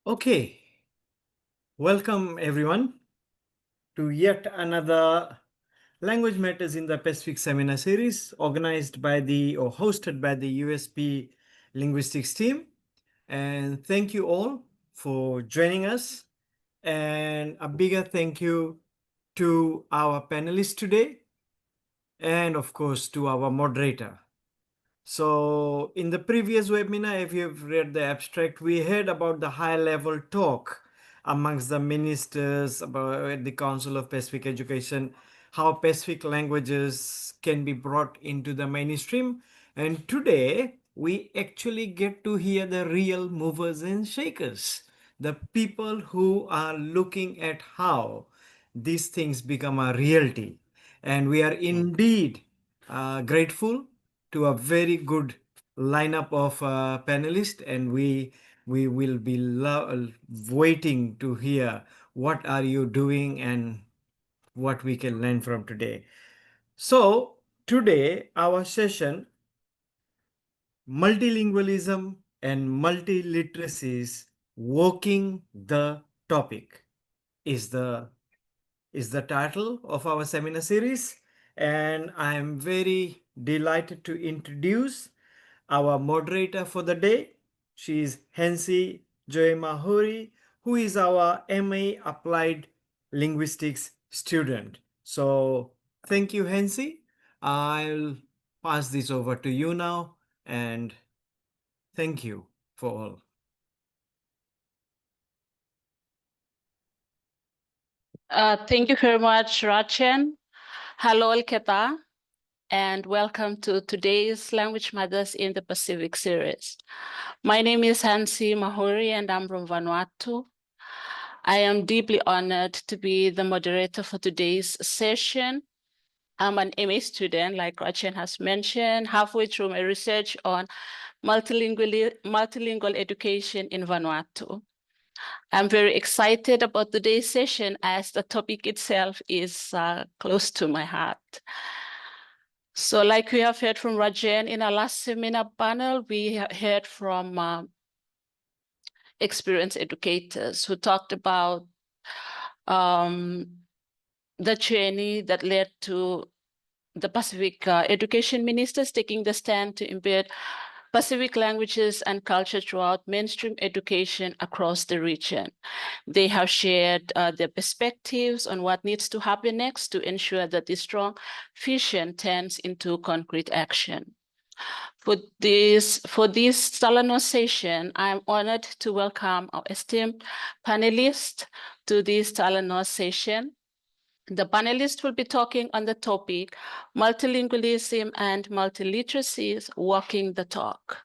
Okay, welcome everyone to yet another Language Matters in the Pacific seminar series organized by or hosted by the USP Linguistics team. And thank you all for joining us. And a bigger thank you to our panelists today, and of course to our moderator. So in the previous webinar, if you've read the abstract, we heard about the high-level talk amongst the ministers about the Council of Pacific Education, how Pacific languages can be brought into the mainstream. And today, we actually get to hear the real movers and shakers, the people who are looking at how these things become a reality. And we are indeed grateful to a very good lineup of panelists, and we will be waiting to hear what are you doing and what we can learn from today. So today our session, Multilingualism and Multiliteracies, Walking the Topic, is the title of our seminar series, and I am very delighted to introduce our moderator for the day. She is Hensi Joy-Mahuri, who is our MA Applied Linguistics student. So thank you, Hensi. I'll pass this over to you now, and thank you for all. Thank you very much, Rachen. Hello, Alketa, and welcome to today's Language Matters in the Pacific series. My name is Hensi Mahuri, and I'm from Vanuatu. I am deeply honored to be the moderator for today's session. I'm an MA student, like Rachen has mentioned, halfway through my research on multilingual education in Vanuatu. I'm very excited about today's session as the topic itself is close to my heart. So like we have heard from Rajen in our last seminar panel, we heard from experienced educators who talked about the journey that led to the Pacific education ministers taking the stand to embed Pacific languages and culture throughout mainstream education across the region. They have shared their perspectives on what needs to happen next to ensure that this strong vision turns into concrete action. For this Talano session, I'm honored to welcome our esteemed panelists to this Talano session. The panelists will be talking on the topic, multilingualism and multiliteracies, walking the talk.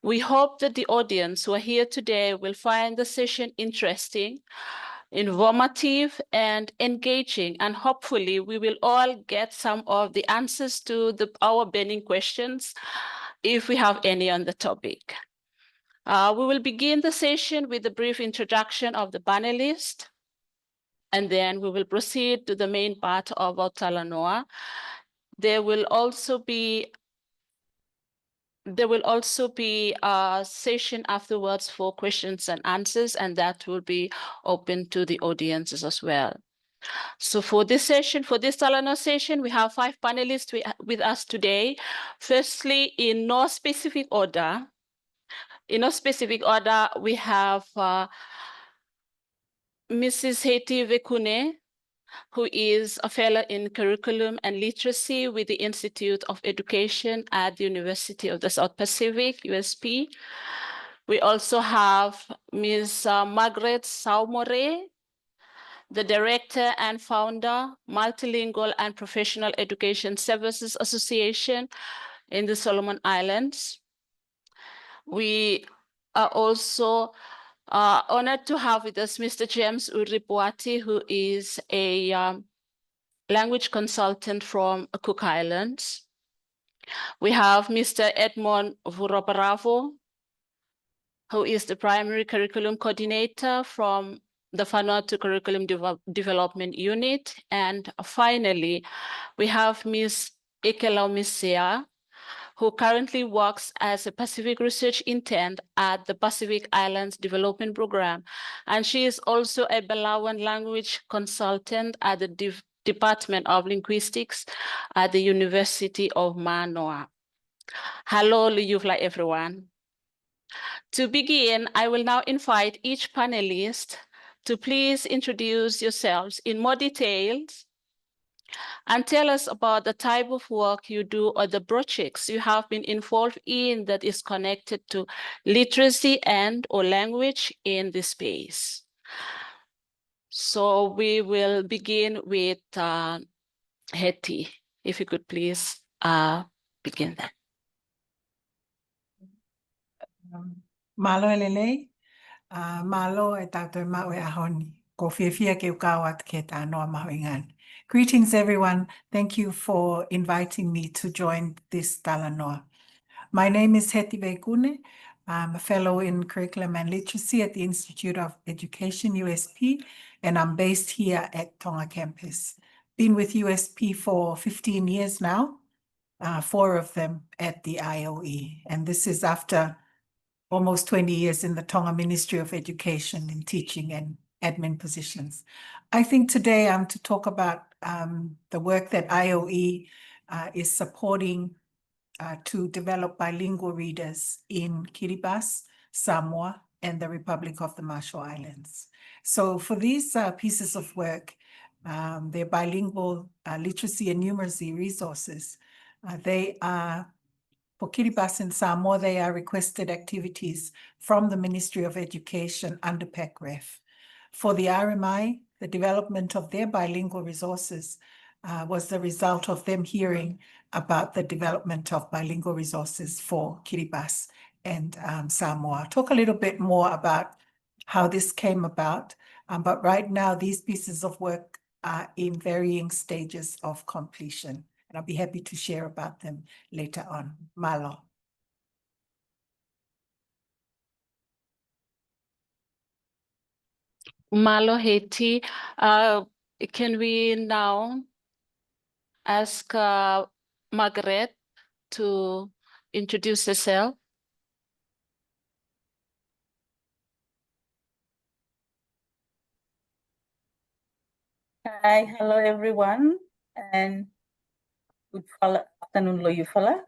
We hope that the audience who are here today will find the session interesting, informative, and engaging, and hopefully we will all get some of the answers to our burning questions, if we have any on the topic. We will begin the session with a brief introduction of the panelists, and then we will proceed to the main part of our Talanoa. There will also be a session afterwards for questions and answers, and that will be open to the audiences as well. So for this session, for this Talanoa session, we have 5 panelists with us today. Firstly, in no specific order, we have Mrs. Heti Veikune, who is a fellow in curriculum and literacy with the Institute of Education at the University of the South Pacific, USP. We also have Ms. Margareth Saumore, the director and founder, Multilingual and Professional Education Services Association in the Solomon Islands. We are also honored to have with us Mr. James Uri-Puati, who is a language consultant from Cook Islands. We have Mr. Edmund Vurobaravu, who is the primary curriculum coordinator from the Vanuatu Curriculum Development Unit. And finally, we have Ms. Ikelau Misea, who currently works as a Pacific research intern at the Pacific Islands Development Program. And she is also a Belawan language consultant at the Department of Linguistics at the University of Manoa. Hello, Liyuvla, everyone. To begin, I will now invite each panelist to please introduce yourselves in more details and tell us about the type of work you do or the projects you have been involved in that is connected to literacy and or language in this space. So we will begin with Heti. If you could please begin that. Malo elele, malo e tātou mau e ahoni. Ko whiawhia ke ukawat ke tā noa mahoingan. Greetings, everyone. Thank you for inviting me to join this talanoa. My name is Heti Veikune. I'm a fellow in Curriculum and Literacy at the Institute of Education, USP, and I'm based here at Tonga campus. Been with USP for 15 years now, 4 of them at the IOE. And this is after almost 20 years in the Tonga Ministry of Education in teaching and admin positions. I think today I'm to talk about the work that IOE is supporting to develop bilingual readers in Kiribati, Samoa, and the Republic of the Marshall Islands. So for these pieces of work, they're bilingual literacy and numeracy resources. They are For Kiribati and Samoa, they are requested activities from the Ministry of Education under PECREF. For the RMI, the development of their bilingual resources was the result of them hearing about the development of bilingual resources for Kiribati and Samoa. I'll talk a little bit more about how this came about, but right now these pieces of work are in varying stages of completion. And I'll be happy to share about them later on. Malo. Malo Heti, can we now ask Margareth to introduce herself? Hi, hello everyone, and good afternoon, Loyufala.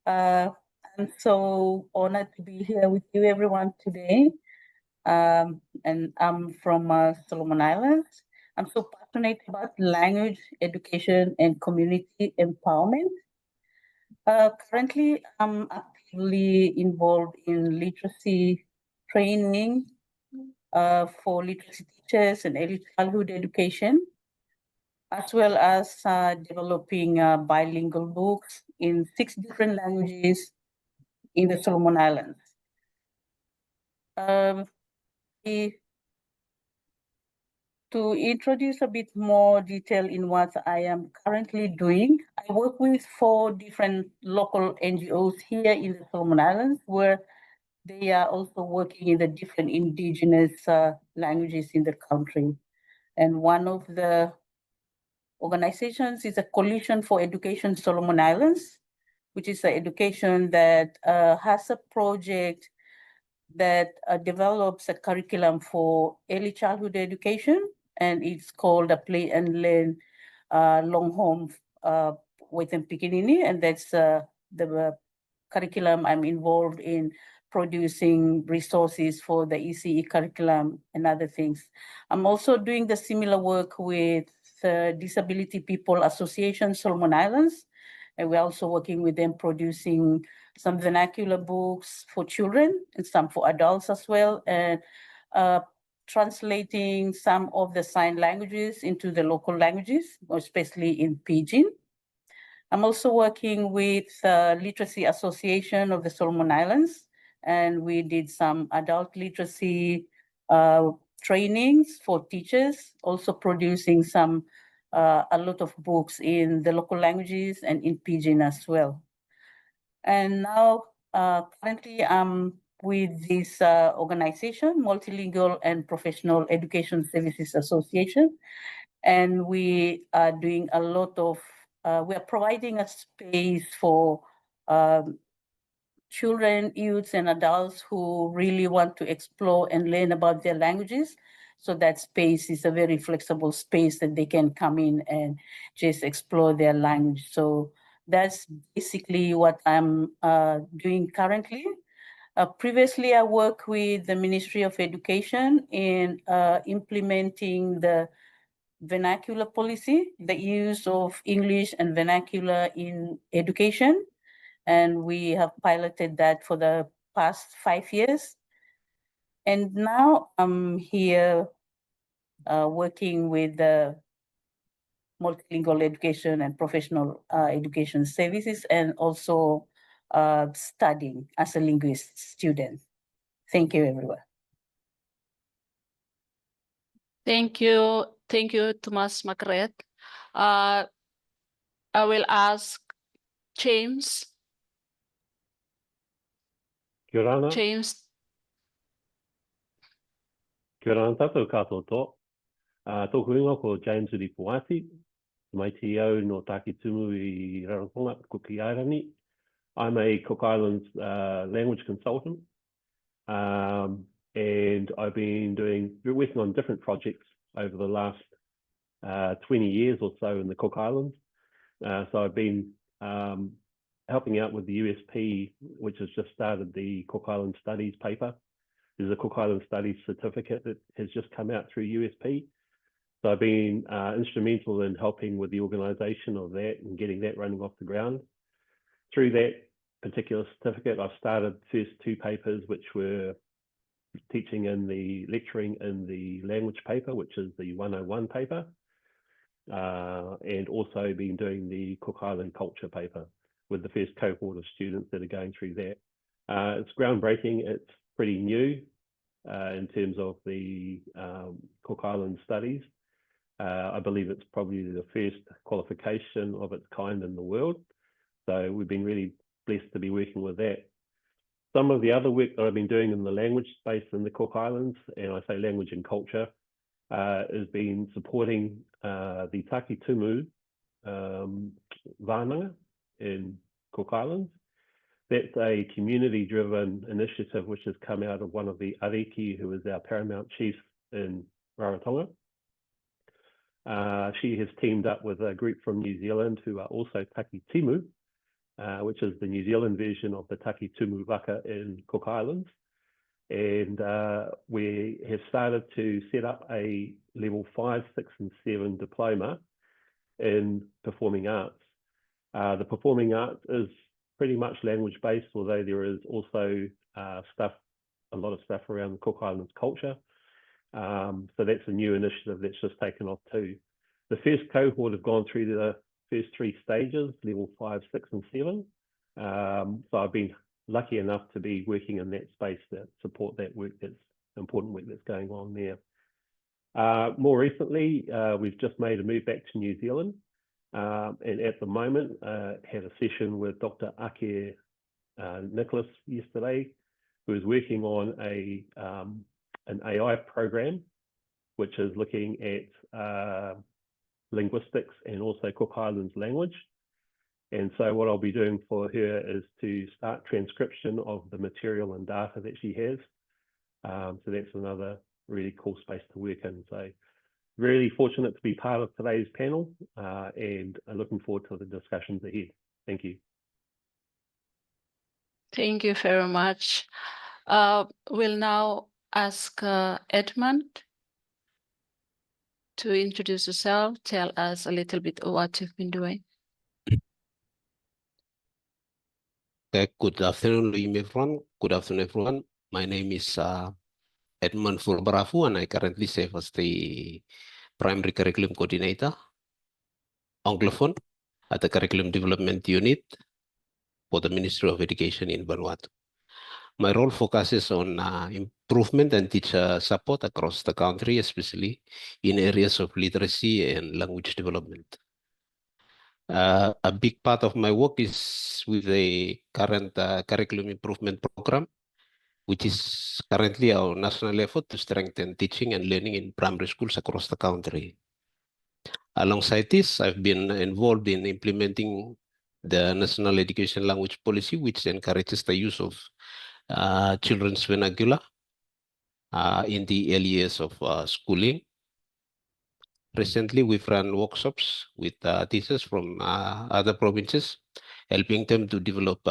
I'm so honored to be here with you, everyone, today. And I'm from Solomon Islands. I'm so passionate about language, education, and community empowerment. Currently, I'm actively involved in literacy training for literacy teachers and early childhood education, as well as developing bilingual books in 6 different languages in the Solomon Islands. To introduce a bit more detail in what I am currently doing, I work with 4 different local NGOs here in the Solomon Islands, where they are also working in the different indigenous languages in the country. And one of the organizations is a Coalition for Education Solomon Islands, which is an education that has a project that develops a curriculum for early childhood education, and it's called a Play and Learn Long Home with Pikinini, and that's the curriculum I'm involved in producing resources for the ECE curriculum and other things. I'm also doing the similar work with Disability People Association Solomon Islands, and we're also working with them producing some vernacular books for children and some for adults as well, and translating some of the sign languages into the local languages, especially in Pidgin. I'm also working with Literacy Association of the Solomon Islands, and we did some adult literacy trainings for teachers, also producing a lot of books in the local languages and in Pidgin as well. And now, currently, I'm with this organization, Multilingual and Professional Education Services Association, and we are doing a lot of, we are providing a space for children, youths, and adults who really want to explore and learn about their languages. So that space is a very flexible space that they can come in and just explore their language. So that's basically what I'm doing currently. Previously, I worked with the Ministry of Education in implementing the vernacular policy, the use of English and vernacular in education. And we have piloted that for the past 5 years. And now I'm here working with the multilingual education and professional education services, and also studying as a linguist student. Thank you, everyone. Thank you, Thomas Margareth. I will ask James. Kia ora. James. Kia ora tātou katoa tō. Tōku ingoa ko James Uri-Puati, mai te au no Tāki Tumu I Rarotonga, Kuki Airani. I'm a Cook Islands language consultant, and I've been working on different projects over the last 20 years or so in the Cook Islands. So I've been helping out with the USP, which has just started the Cook Island Studies paper. There's a Cook Island Studies certificate that has just come out through USP. So I've been instrumental in helping with the organisation of that and getting that running off the ground. Through that particular certificate, I've started first 2 papers, which were lecturing in the language paper, which is the 101 paper, and also been doing the Cook Island culture paper with the first cohort of students that are going through that. It's groundbreaking. It's pretty new in terms of the Cook Island studies. I believe it's probably the first qualification of its kind in the world. So we've been really blessed to be working with that. Some of the other work that I've been doing in the language space in the Cook Islands, and I say language and culture, has been supporting the Tāki Tumu whānanga in Cook Islands. That's a community-driven initiative which has come out of one of the ariki, who is our paramount chief in Rarotonga. She has teamed up with a group from New Zealand who are also Tāki Timu, which is the New Zealand version of the Tāki Tumu waka in Cook Islands. And we have started to set up a level 5, 6, and 7 diploma in performing arts. The performing arts is pretty much language-based, although there is also a lot of stuff around the Cook Islands culture. So that's a new initiative that's just taken off too. The first cohort have gone through the first 3 stages, level 5, 6, and 7. So I've been lucky enough to be working in that space that support that work, that's important work that's going on there. More recently, we've just made a move back to New Zealand. And at the moment, had a session with Dr. Ake Nicholas yesterday, who is working on an AI program, which is looking at linguistics and also Cook Islands language. And so what I'll be doing for her is to start transcription of the material and data that she has. So that's another really cool space to work in. So really fortunate to be part of today's panel, and I'm looking forward to the discussions ahead. Thank you. Thank you very much. We'll now ask Edmund to introduce yourself, tell us a little bit of what you've been doing. Okay, good afternoon, everyone. Good afternoon, everyone. My name is Edmund Vurobaravu, and I currently serve as the Primary Curriculum Coordinator, Anglophone, at the Curriculum Development Unit for the Ministry of Education in Vanuatu. My role focuses on improvement and teacher support across the country, especially in areas of literacy and language development. A big part of my work is with the current curriculum improvement program, which is currently our national effort to strengthen teaching and learning in primary schools across the country. Alongside this, I've been involved in implementing the National Education Language Policy, which encourages the use of children's vernacular in the early years of schooling. Recently, we've run workshops with teachers from other provinces, helping them to develop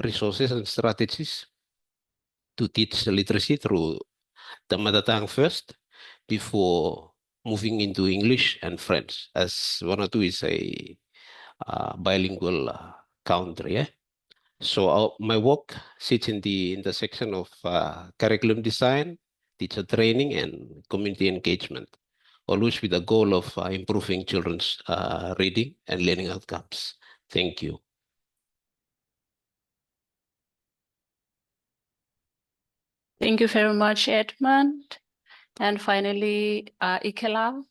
resources and strategies to teach literacy through the mother tongue first before moving into English and French, as Vanuatu is a bilingual country. So my work sits in the intersection of curriculum design, teacher training, and community engagement, always with the goal of improving children's reading and learning outcomes. Thank you. Thank you very much, Edmund. And finally, Ikelau.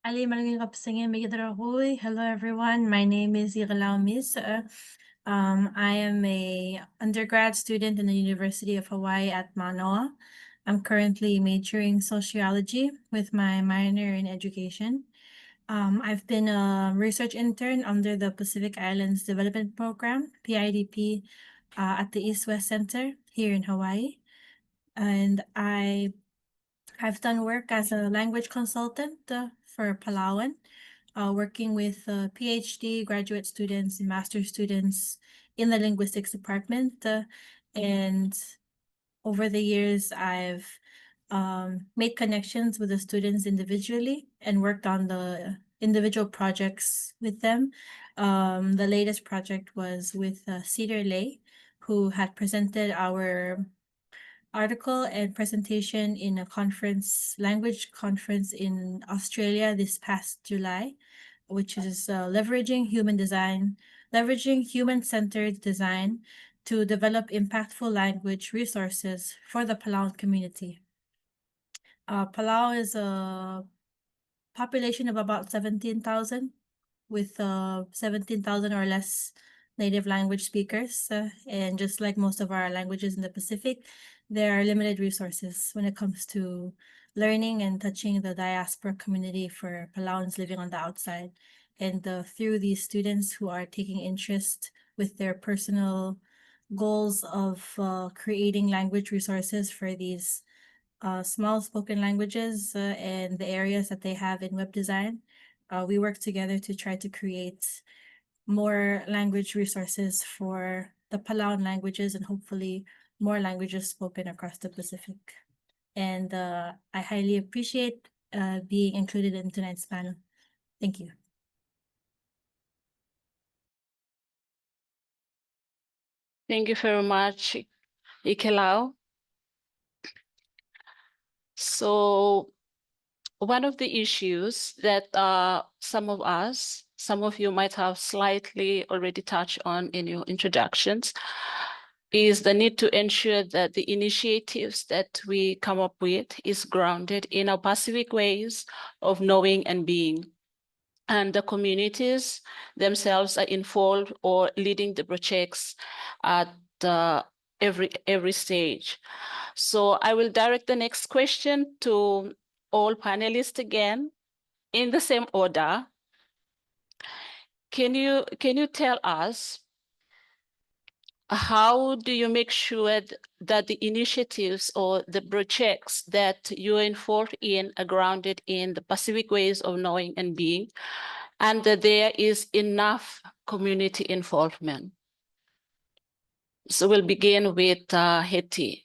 Hello, everyone. My name is Uri-Puati Miss. I am a undergrad student in the University of Hawaii at Manoa. I'm currently majoring sociology with my minor in education. I've been a research intern under the Pacific Islands Development Program, PIDP, at the East-West Center here in Hawaii. And I've done work as a language consultant for Palauan, working with PhD graduate students and master's students in the linguistics department. And over the years, I've made connections with the students individually and worked on the individual projects with them. The latest project was with Cedar Lay, who had presented our article and presentation in a language conference in Australia this past July, which is leveraging human-centered design to develop impactful language resources for the Palau community. Palau is a population of about 17,000 with 17,000 or less native language speakers. And just like most of our languages in the Pacific, there are limited resources when it comes to learning and touching the diaspora community for Palauans living on the outside. And through these students who are taking interest with their personal goals of creating language resources for these small spoken languages and the areas that they have in web design, we work together to try to create more language resources for the Palauan languages and hopefully more languages spoken across the Pacific. And I highly appreciate being included in tonight's panel. Thank you. Thank you very much, Ikelau. So one of the issues that some of you might have slightly already touched on in your introductions is the need to ensure that the initiatives that we come up with is grounded in our Pacific ways of knowing and being. And the communities themselves are involved or leading the projects at every stage. So I will direct the next question to all panelists again in the same order. Can you tell us how do you make sure that the initiatives or the projects that you're involved in are grounded in the Pacific ways of knowing and being, and that there is enough community involvement? So we'll begin with Heti.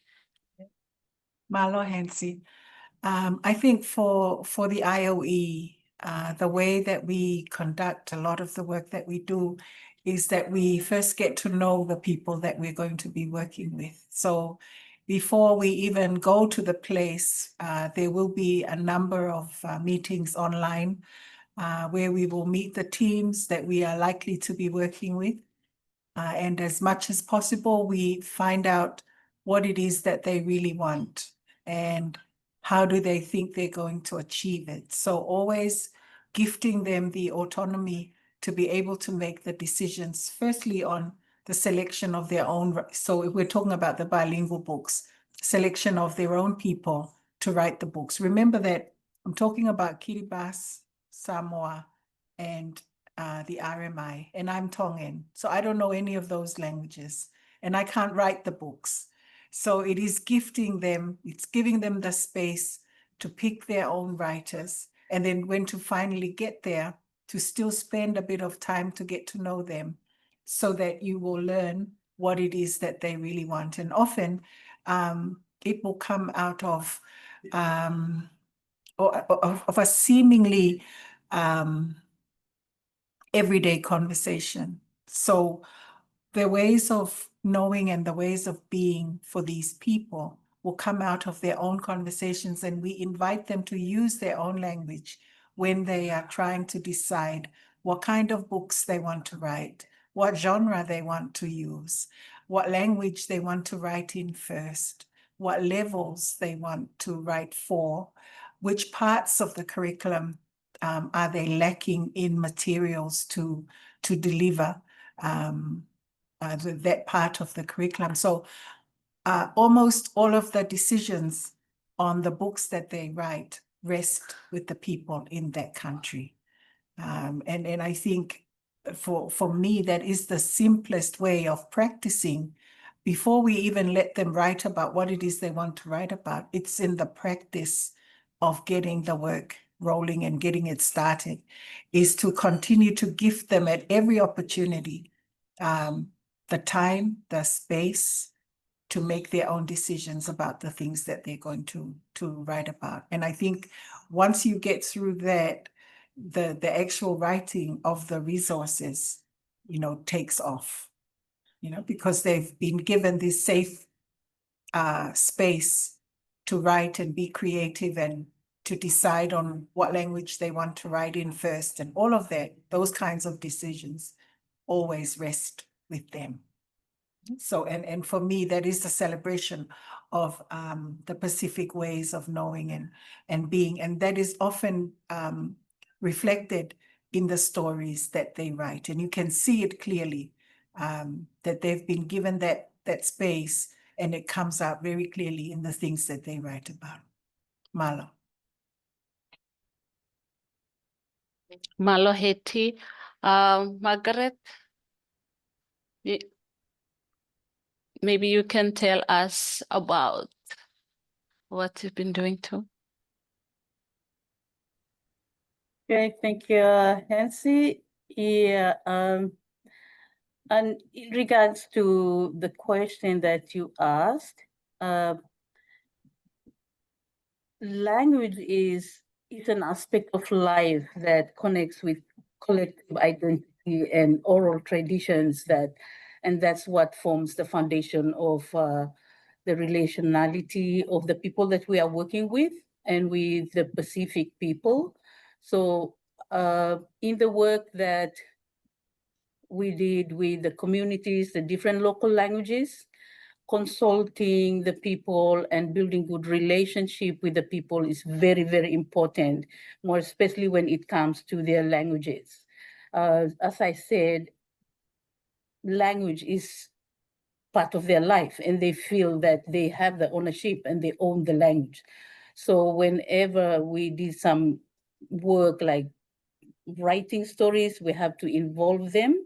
Malo Hensi. I think for the IOE, the way that we conduct a lot of the work that we do is that we first get to know the people that we're going to be working with. So before we even go to the place, there will be a number of meetings online where we will meet the teams that we are likely to be working with. And as much as possible, we find out what it is that they really want and how do they think they're going to achieve it. So always gifting them the autonomy to be able to make the decisions, firstly on the selection of their own. So if we're talking about the bilingual books, selection of their own people to write the books. Remember that I'm talking about Kiribati, Samoa, and the RMI, and I'm Tongan, so I don't know any of those languages, and I can't write the books. So it is gifting them, it's giving them the space to pick their own writers, and then when to finally get there, to still spend a bit of time to get to know them, so that you will learn what it is that they really want. And often it will come out of a seemingly everyday conversation. So the ways of knowing and the ways of being for these people will come out of their own conversations, and we invite them to use their own language when they are trying to decide what kind of books they want to write, what genre they want to use, what language they want to write in first, what levels they want to write for, which parts of the curriculum are they lacking in materials to deliver that part of the curriculum. So almost all of the decisions on the books that they write rest with the people in that country. And I think for me, that is the simplest way of practicing. Before we even let them write about what it is they want to write about, it's in the practice of getting the work rolling and getting it started, is to continue to gift them at every opportunity the time, the space to make their own decisions about the things that they're going to write about. And I think once you get through that, the actual writing of the resources, takes off, because they've been given this safe space to write and be creative and to decide on what language they want to write in first, and all of that, those kinds of decisions always rest with them. So, and for me, that is the celebration of the Pacific ways of knowing and being, and that is often reflected in the stories that they write, and you can see it clearly that they've been given that space, and it comes out very clearly in the things that they write about. Malo. Malo Heti. Margareth, maybe you can tell us about what you've been doing too. Okay, thank you, Nancy. Yeah, and in regards to the question that you asked, language is an aspect of life that connects with collective identity and oral traditions, and that's what forms the foundation of the relationality of the people that we are working with and with the Pacific people. So in the work that we did with the communities, the different local languages, consulting the people and building good relationship with the people is very, very important, more especially when it comes to their languages. As I said, language is part of their life, and they feel that they have the ownership and they own the language. So whenever we did some work like writing stories, we have to involve them.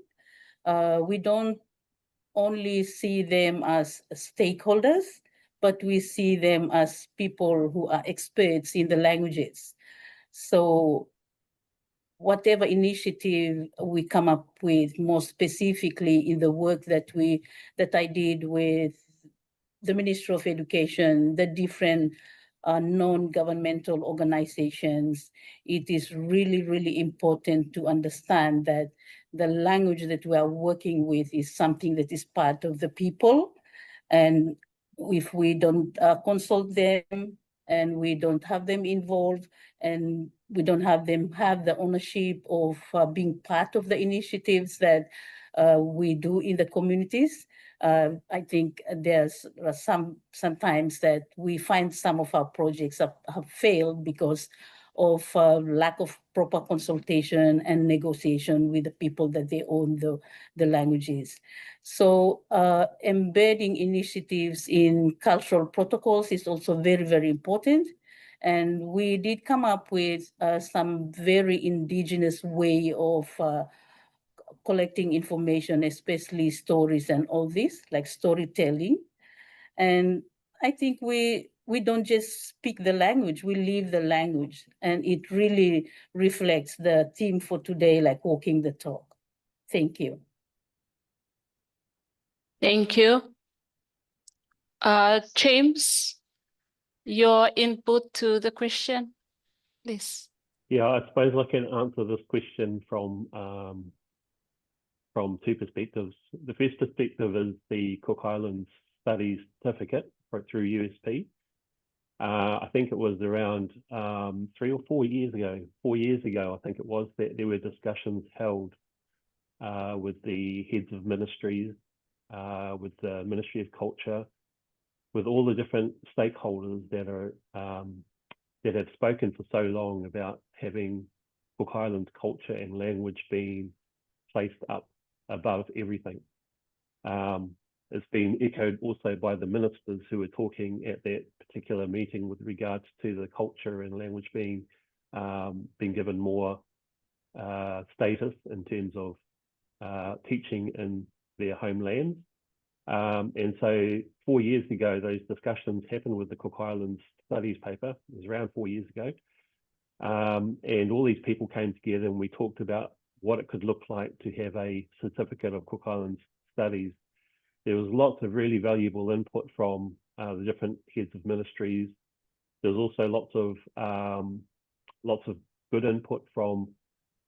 We don't only see them as stakeholders, but we see them as people who are experts in the languages. So whatever initiative we come up with, more specifically in the work that I did with the Ministry of Education, the different non-governmental organizations, it is really, really important to understand that the language that we are working with is something that is part of the people. And if we don't consult them and we don't have them involved and we don't have them have the ownership of being part of the initiatives that we do in the communities, I think there's sometimes that we find some of our projects have failed because of lack of proper consultation and negotiation with the people that they own the languages. So embedding initiatives in cultural protocols is also very, very important. And we did come up with some very indigenous way of collecting information, especially stories and all this, like storytelling. And I think we don't just speak the language, we live the language. And it really reflects the theme for today, like walking the talk. Thank you. Thank you. James, your input to the question, please. Yeah, I suppose I can answer this question from two perspectives. The first perspective is the Cook Islands Studies certificate through USP. I think it was around 3 or 4 years ago. 4 years ago, I think it was, that there were discussions held with the heads of ministries, with the Ministry of Culture, with all the different stakeholders that are that have spoken for so long about having Cook Islands culture and language being placed up above everything. It's been echoed also by the ministers who were talking at that particular meeting with regards to the culture and language being given more status in terms of teaching in their homelands. And so 4 years ago, those discussions happened with the Cook Islands Studies paper. It was around 4 years ago. And all these people came together and we talked about what it could look like to have a certificate of Cook Islands Studies. There was lots of really valuable input from the different heads of ministries. There was also lots of good input from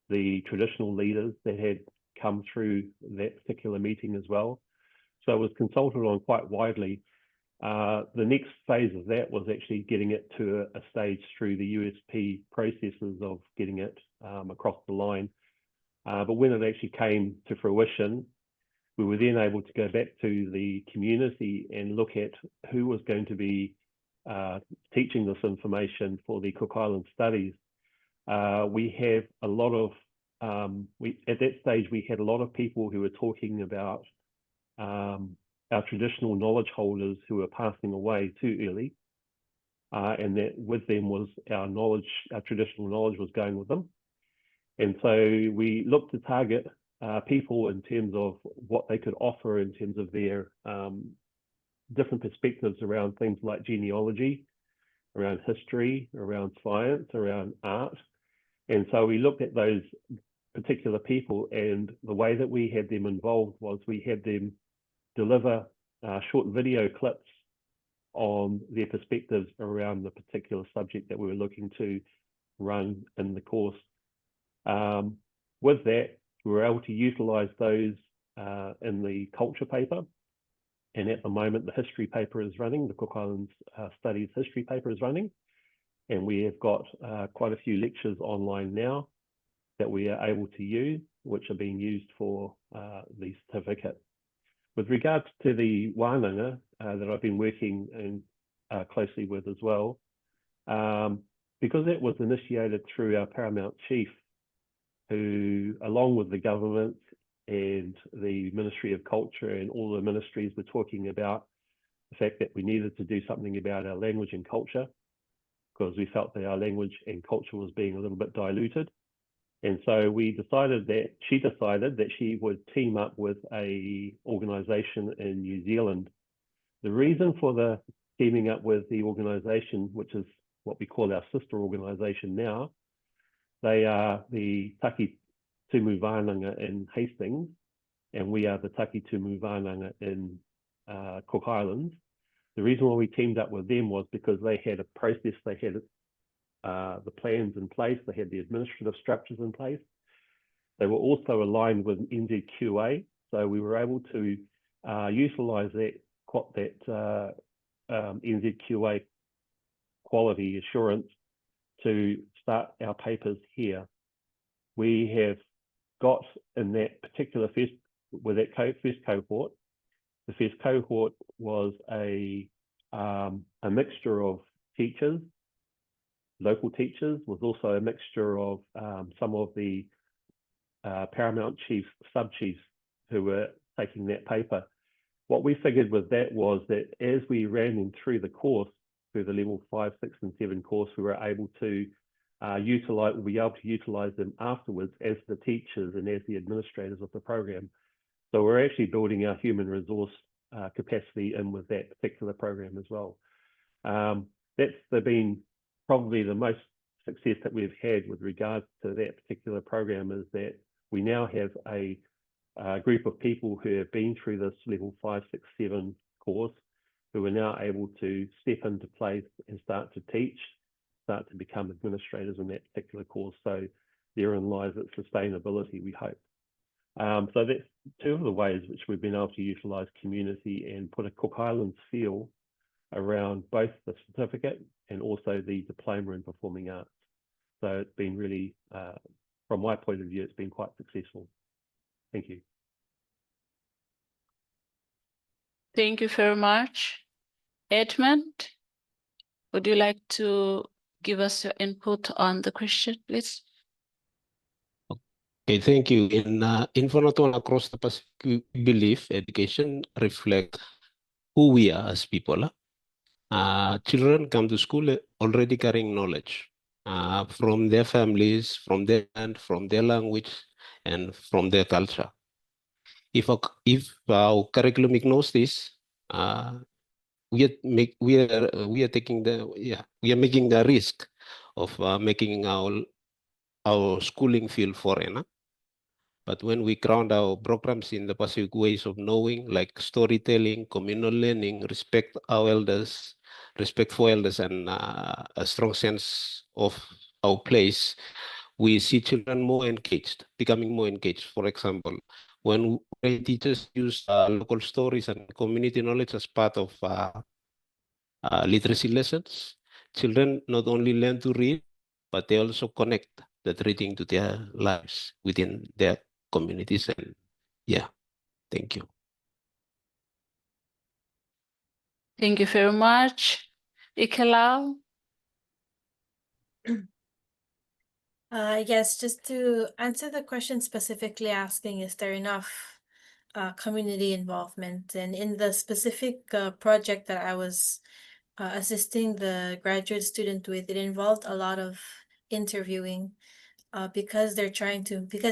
the traditional leaders that had come through that particular meeting as well. So it was consulted on quite widely. The next phase of that was actually getting it to a stage through the USP processes of getting it across the line. But when it actually came to fruition, we were then able to go back to the community and look at who was going to be teaching this information for the Cook Islands Studies. We have a lot of, at that stage, we had a lot of people who were talking about our traditional knowledge holders who were passing away too early. And that with them was our knowledge, our traditional knowledge was going with them. And so we looked to target people in terms of what they could offer in terms of their different perspectives around things like genealogy, around history, around science, around art. And so we looked at those particular people, and the way that we had them involved was we had them deliver short video clips on their perspectives around the particular subject that we were looking to run in the course. With that, we were able to utilize those in the culture paper. And at the moment, the history paper is running, the Cook Islands Studies history paper is running. And we have got quite a few lectures online now that we are able to use, which are being used for the certificate. With regards to the wānanga that I've been working in, closely with as well, because it was initiated through our Paramount Chief, who, along with the government and the Ministry of Culture and all the ministries, were talking about the fact that we needed to do something about our language and culture, because we felt that our language and culture was being a little bit diluted. And so she decided that she would team up with an organization in New Zealand. The reason for the teaming up with the organization, which is what we call our sister organization now, they are the Taki Tumu Vānanga in Hastings, and we are the Taki Tumu Vānanga in Cook Islands. The reason why we teamed up with them was because they had a process, they had the plans in place, they had the administrative structures in place. They were also aligned with NZQA, so we were able to utilize that NZQA quality assurance to start our papers here. We have got in that particular first cohort, the first cohort was a mixture of teachers, local teachers, was also a mixture of some of the Paramount Chiefs, sub-chiefs who were taking that paper. What we figured with that was that as we ran them through the course, through the level 5, 6, and 7 course, we were able to will be able to utilize them afterwards as the teachers and as the administrators of the program. So we're actually building our human resource capacity in with that particular program as well. That's been probably the most success that we've had with regards to that particular program, is that we now have a group of people who have been through this level 5, 6, 7 course, who are now able to step into place and start to teach, start to become administrators in that particular course. So therein lies its sustainability, we hope. So that's two of the ways which we've been able to utilise community and put a Cook Islands feel around both the certificate and also the diploma in performing arts. So it's been really, from my point of view, it's been quite successful. Thank you. Thank you very much. Edmund, would you like to give us your input on the question, please? Okay, thank you. In Vanuatu and across the Pacific, we believe education reflects who we are as people. Children come to school already carrying knowledge from their families, from their land, from their language, and from their culture. If our curriculum ignores this, we are making the risk of making our schooling feel foreign. But when we ground our programs in the Pacific ways of knowing, like storytelling, communal learning, respect our elders, respect for elders, and a strong sense of our place, we see children more engaged, becoming more engaged. For example, when teachers use local stories and community knowledge as part of literacy lessons, children not only learn to read, but they also connect that reading to their lives within their communities. And yeah, thank you. Thank you very much. Ikelau? Yes, just to answer the question specifically asking, is there enough community involvement? And in the specific project that I was assisting the graduate student with, it involved a lot of interviewing because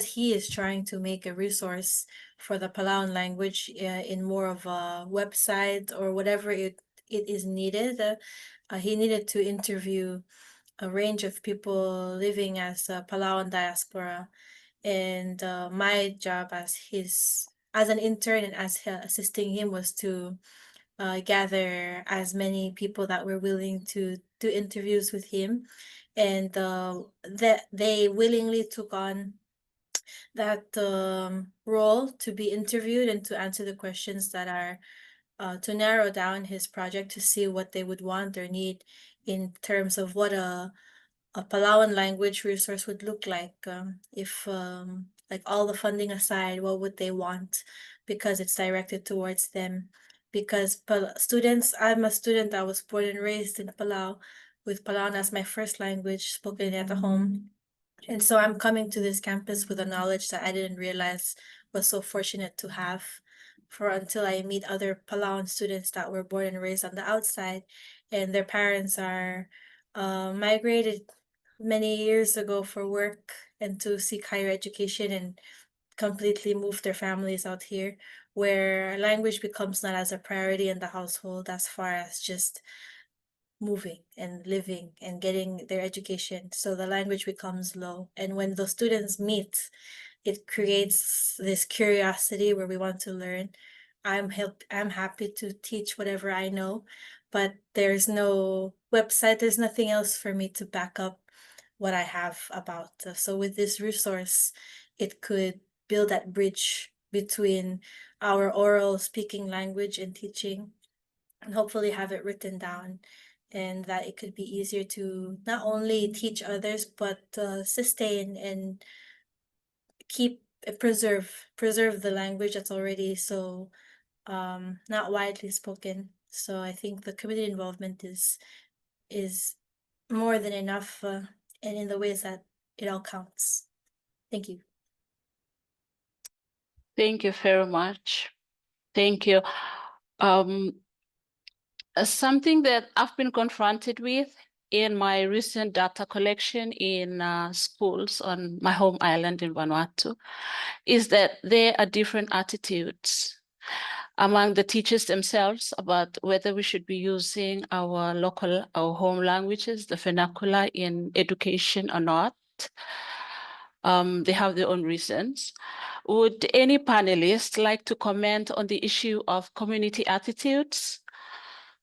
he is trying to make a resource for the Palauan language in more of a website or whatever it is needed. He needed to interview a range of people living as a Palauan diaspora, and my job as an intern and as assisting him was to gather as many people that were willing to do interviews with him, and that they willingly took on that role to be interviewed and to answer the questions that are to narrow down his project to see what they would want or need in terms of what a Palauan language resource would look like. If like all the funding aside, what would they want? Because it's directed towards them. Because students, I'm a student that was born and raised in Palau, with Palauan as my first language spoken at home. And so I'm coming to this campus with a knowledge that I didn't realize was so fortunate to have until I meet other Palauan students that were born and raised on the outside, and their parents are migrated many years ago for work and to seek higher education and completely moved their families out here, where language becomes not as a priority in the household as far as just moving and living and getting their education. So the language becomes low. And when the students meet, it creates this curiosity where we want to learn. I'm happy to teach whatever I know, but there's no website, there's nothing else for me to back up what I have about. So with this resource, it could build that bridge between our oral speaking language and teaching, and hopefully have it written down, and that it could be easier to not only teach others, but sustain and preserve the language that's already so not widely spoken. So I think the community involvement is more than enough, and in the ways that it all counts. Thank you. Thank you very much. Thank you. Something that I've been confronted with in my recent data collection in schools on my home island in Vanuatu is that there are different attitudes among the teachers themselves about whether we should be using our home languages, the vernacular, in education or not. They have their own reasons. Would any panelist like to comment on the issue of community attitudes,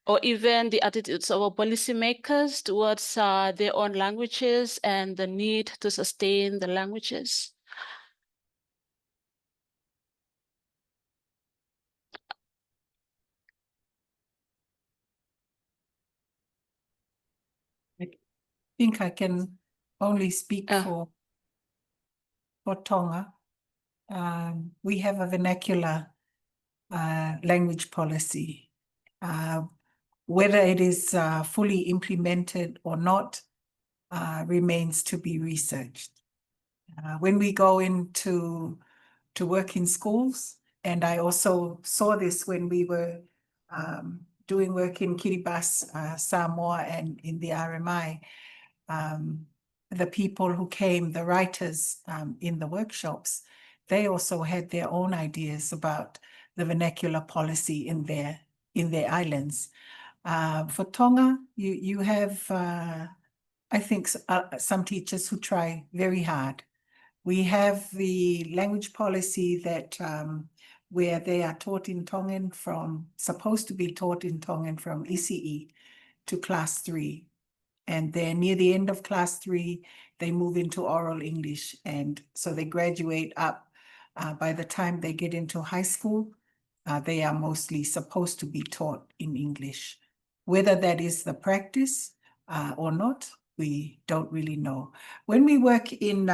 or even the attitudes of our policymakers towards their own languages and the need to sustain the languages? I think I can only speak for Tonga. We have a vernacular language policy. Whether it is fully implemented or not remains to be researched. When we go into work in schools, and I also saw this when we were doing work in Kiribati, Saumore, and in the RMI, the people who came, the writers in the workshops, they also had their own ideas about the vernacular policy in their islands. For Tonga, you have, I think, some teachers who try very hard. We have the language policy that where they are taught in Tongan supposed to be taught in Tongan from ECE to class 3. And then near the end of class 3, they move into oral English. And so they graduate up. By the time they get into high school, they are mostly supposed to be taught in English. Whether that is the practice or not, we don't really know. When we work in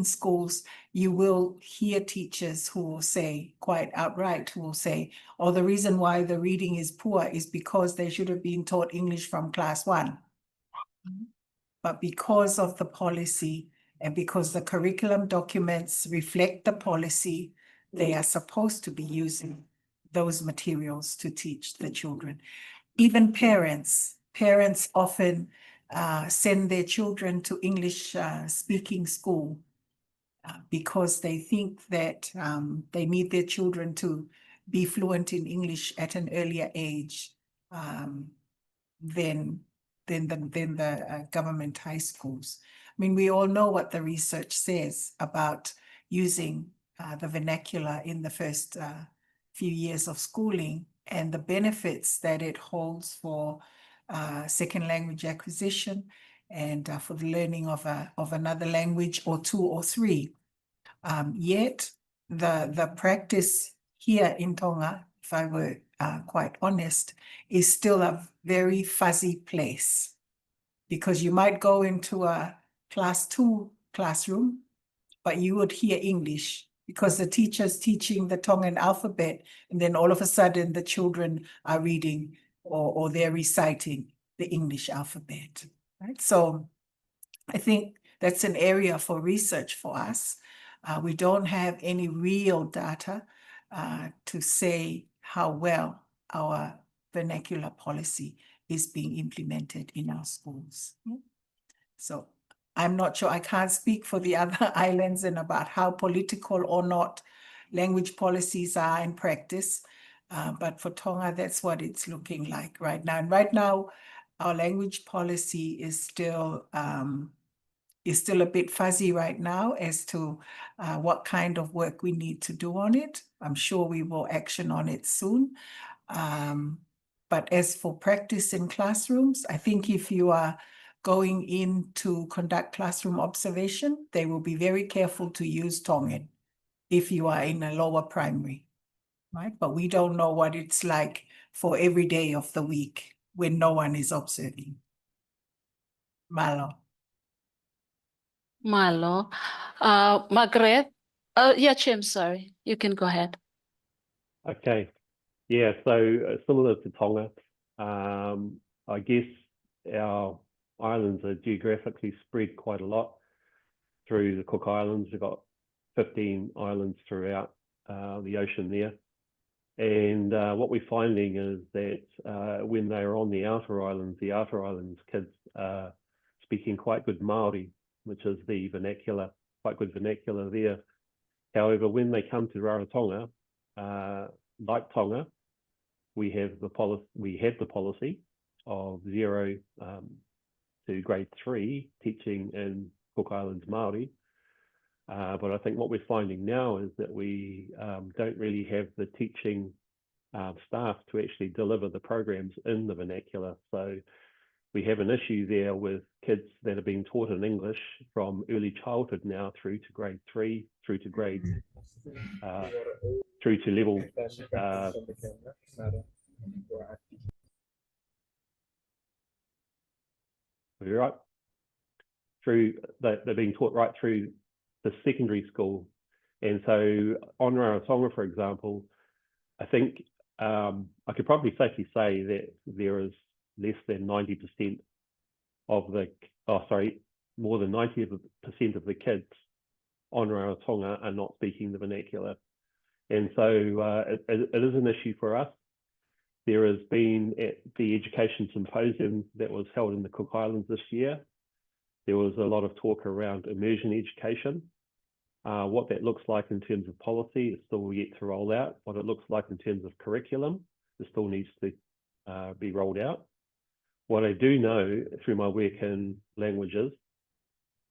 schools, you will hear teachers who will say quite outright, who will say, oh, the reason why the reading is poor is because they should have been taught English from class 1. But because of the policy and because the curriculum documents reflect the policy, they are supposed to be using those materials to teach the children. Even parents often send their children to English speaking school because they think that they need their children to be fluent in English at an earlier age than the government high schools. I mean, we all know what the research says about using the vernacular in the first few years of schooling and the benefits that it holds for second language acquisition and for the learning of another language or 2 or 3. Yet the practice here in Tonga, if I were quite honest, is still a very fuzzy place, because you might go into a class 2 classroom, but you would hear English because the teacher's teaching the Tongan alphabet, and then all of a sudden the children are reading or they're reciting the English alphabet, right? So I think that's an area for research for us. We don't have any real data to say how well our vernacular policy is being implemented in our schools. So I'm not sure, I can't speak for the other islands and about how political or not language policies are in practice. But for Tonga, that's what it's looking like right now. And right now, our language policy is still a bit fuzzy right now as to what kind of work we need to do on it. I'm sure we will action on it soon. But as for practice in classrooms, I think if you are going in to conduct classroom observation, they will be very careful to use Tongan if you are in a lower primary, right? But we don't know what it's like for every day of the week when no one is observing. Malo. Margareth? Yeah, Chim, sorry. You can go ahead. Okay. Yeah, so similar to Tonga, I guess our islands are geographically spread quite a lot through the Cook Islands. We've got 15 islands throughout the ocean there. And what we're finding is that when they're on the outer islands kids are speaking quite good Māori, which is the vernacular, quite good vernacular there. However, when they come to Rarotonga, like Tonga, we have the policy of 0 to grade 3 teaching in Cook Islands Māori. But I think what we're finding now is that we don't really have the teaching staff to actually deliver the programs in the vernacular. So we have an issue there with kids that are being taught in English from early childhood now through to grade 3, through to grade, through to level. You're right. They're being taught right through the secondary school. And so on Rarotonga, for example, I think I could probably safely say that there is less than 90% of the, more than 90% of the kids on Rarotonga are not speaking the vernacular. And so it is an issue for us. There has been at the education symposium that was held in the Cook Islands this year, there was a lot of talk around immersion education. What that looks like in terms of policy is still yet to roll out. What it looks like in terms of curriculum, it still needs to be rolled out. What I do know through my work in languages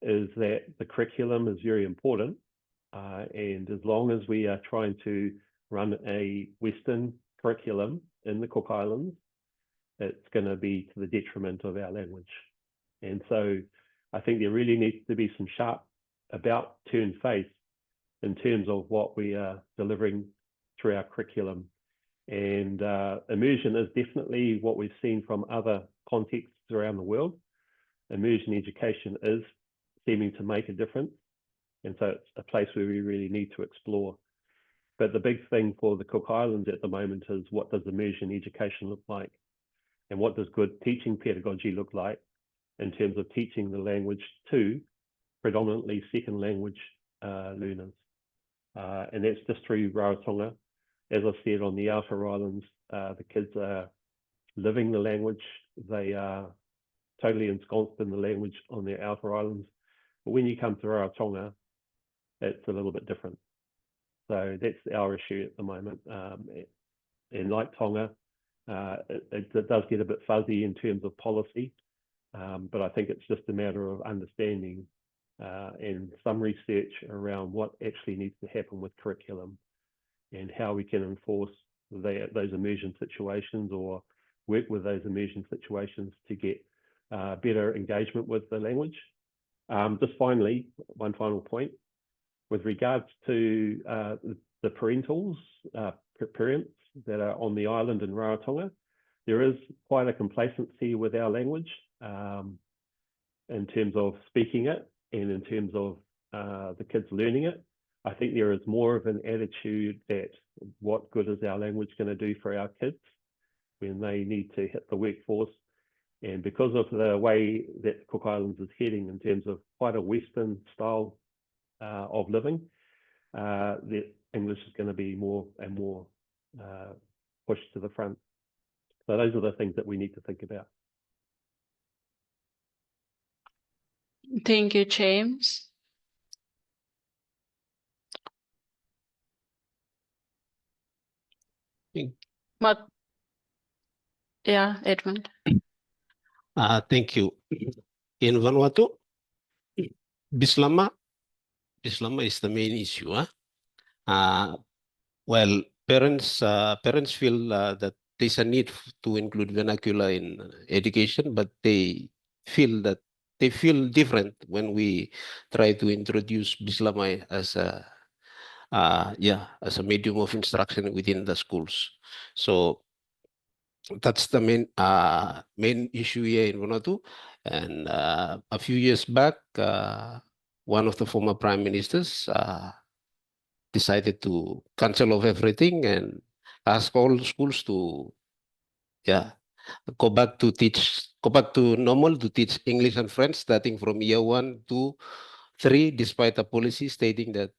is that the curriculum is very important. And as long as we are trying to run a Western curriculum in the Cook Islands, it's going to be to the detriment of our language. And so I think there really needs to be some sharp about turn face in terms of what we are delivering through our curriculum. And immersion is definitely what we've seen from other contexts around the world. Immersion education is seeming to make a difference. And so it's a place where we really need to explore. But the big thing for the Cook Islands at the moment is, what does immersion education look like? And what does good teaching pedagogy look like in terms of teaching the language to predominantly second language learners? And that's just through Rarotonga. As I said, on the outer islands, the kids are living the language. They are totally ensconced in the language on their outer islands. But when you come to Rarotonga, it's a little bit different. So that's our issue at the moment. And like Tonga, it does get a bit fuzzy in terms of policy, but I think it's just a matter of understanding and some research around what actually needs to happen with curriculum and how we can enforce those immersion situations or work with those immersion situations to get better engagement with the language. Just finally, one final point. With regards to the parentals, parents that are on the island in Rarotonga, there is quite a complacency with our language in terms of speaking it and in terms of the kids learning it. I think there is more of an attitude that what good is our language going to do for our kids when they need to hit the workforce. And because of the way that Cook Islands is heading in terms of quite a Western style of living, the English is going to be more and more pushed to the front. So those are the things that we need to think about. Thank you, James. Yeah, Edmund. Thank you. In Vanuatu, Bislama is the main issue. Well, parents feel that there's a need to include vernacular in education, but they feel different when we try to introduce Bislama as a medium of instruction within the schools. So that's the main issue here in Vanuatu. And a few years back, one of the former prime ministers decided to cancel off everything and ask all schools to go back to normal, to teach English and French starting from year 1 to 3, despite a policy stating that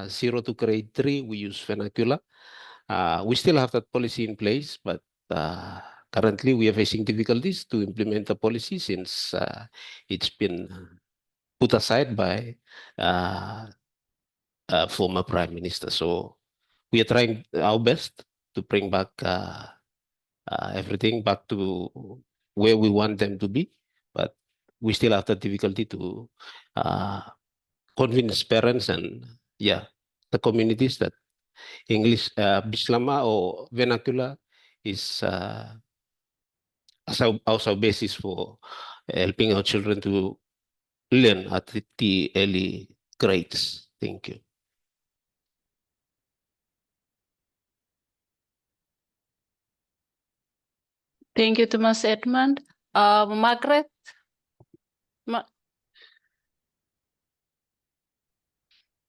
0 to grade 3 we use vernacular. We still have that policy in place, but currently we are facing difficulties to implement the policy since it's been put aside by former Prime Minister. So we are trying our best to bring back everything back to where we want them to be, but we still have the difficulty to convince parents and the communities that English, Bislama or vernacular is as our basis for helping our children to learn at the early grades. Thank you. Thank you, Thomas Edmund. Margaret?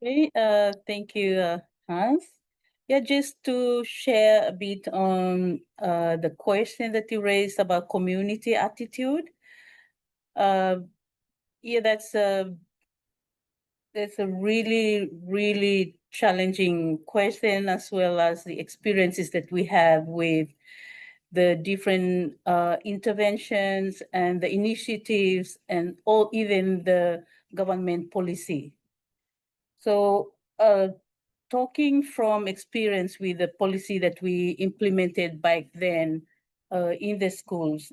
Okay, thank you, Hans. Yeah, just to share a bit on the question that you raised about community attitude. Yeah, that's a really, really challenging question, as well as the experiences that we have with the different interventions and the initiatives and all, even the government policy. So talking from experience with the policy that we implemented back then in the schools,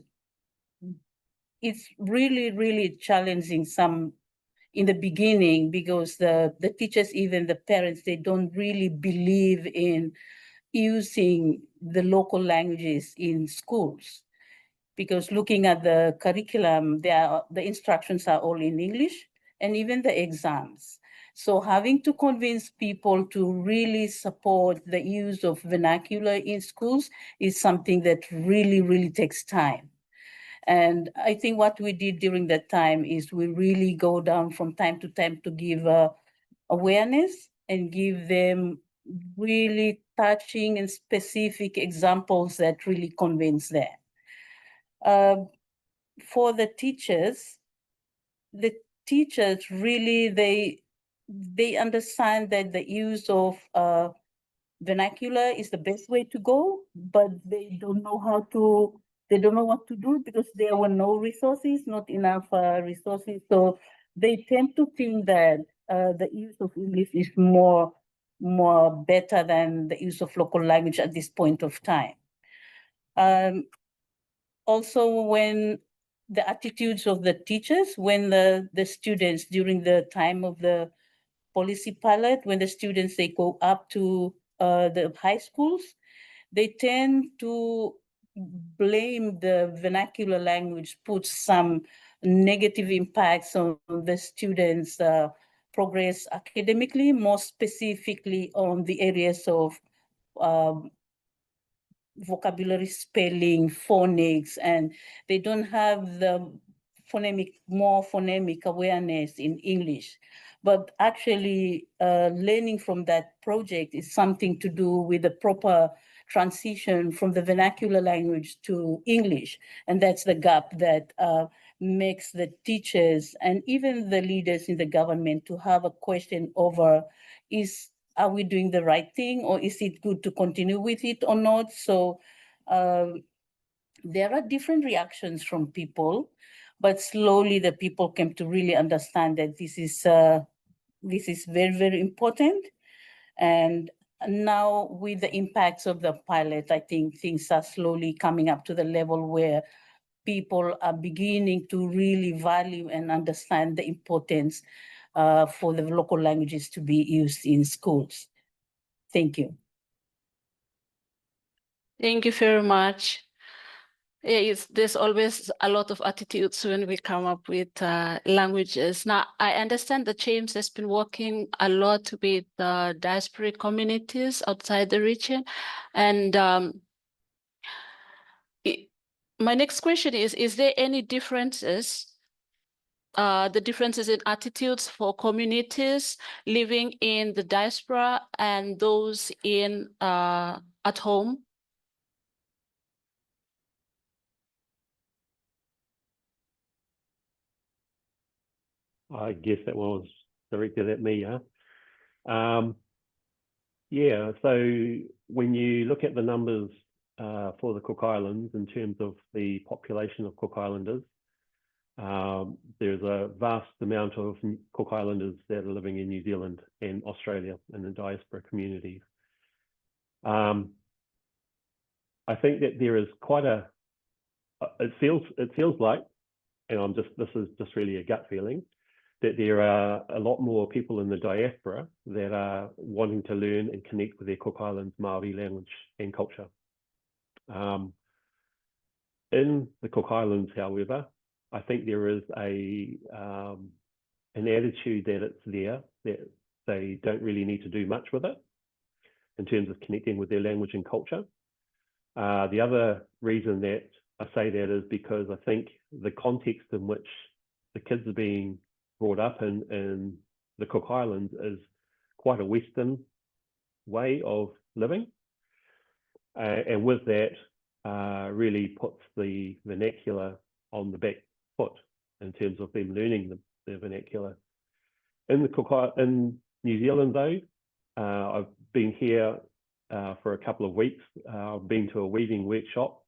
it's really, really challenging in the beginning, because the teachers, even the parents, they don't really believe in using the local languages in schools. Because looking at the curriculum, the instructions are all in English, and even the exams. So having to convince people to really support the use of vernacular in schools is something that really, really takes time. And I think what we did during that time is we really go down from time to time to give awareness and give them really touching and specific examples that really convince them. For the teachers really, they understand that the use of vernacular is the best way to go, but they don't know what to do, because there were no resources, not enough resources. So they tend to think that the use of English is more better than the use of local language at this point of time. Also, when the attitudes of the teachers, when the students, during the time of the policy pilot, when the students, they go up to the high schools, they tend to blame the vernacular language, put some negative impacts on the students' progress academically, more specifically on the areas of vocabulary, spelling, phonics, and they don't have the more phonemic awareness in English. But actually, learning from that project is something to do with the proper transition from the vernacular language to English. And that's the gap that makes the teachers and even the leaders in the government to have a question over, are we doing the right thing, or is it good to continue with it or not? So there are different reactions from people, but slowly the people came to really understand that this is very, very important. And now with the impacts of the pilot, I think things are slowly coming up to the level where people are beginning to really value and understand the importance for the local languages to be used in schools. Thank you. Thank you very much. There's always a lot of attitudes when we come up with languages. Now, I understand that James has been working a lot with diasporic communities outside the region. And my next question is there any differences, the differences in attitudes for communities living in the diaspora and those in at home? I guess that was directed at me, huh? Yeah, so when you look at the numbers for the Cook Islands in terms of the population of Cook Islanders, there's a vast amount of Cook Islanders that are living in New Zealand and Australia in the diaspora communities. I think that there is quite a, it feels like, and this is just really a gut feeling, that there are a lot more people in the diaspora that are wanting to learn and connect with their Cook Islands Māori language and culture. In the Cook Islands, however, I think there is an attitude that it's there, that they don't really need to do much with it in terms of connecting with their language and culture. The other reason that I say that is because I think the context in which the kids are being brought up in the Cook Islands is quite a Western way of living. And with that, really puts the vernacular on the back foot in terms of them learning the vernacular. In New Zealand, though, I've been here for a couple of weeks. I've been to a weaving workshop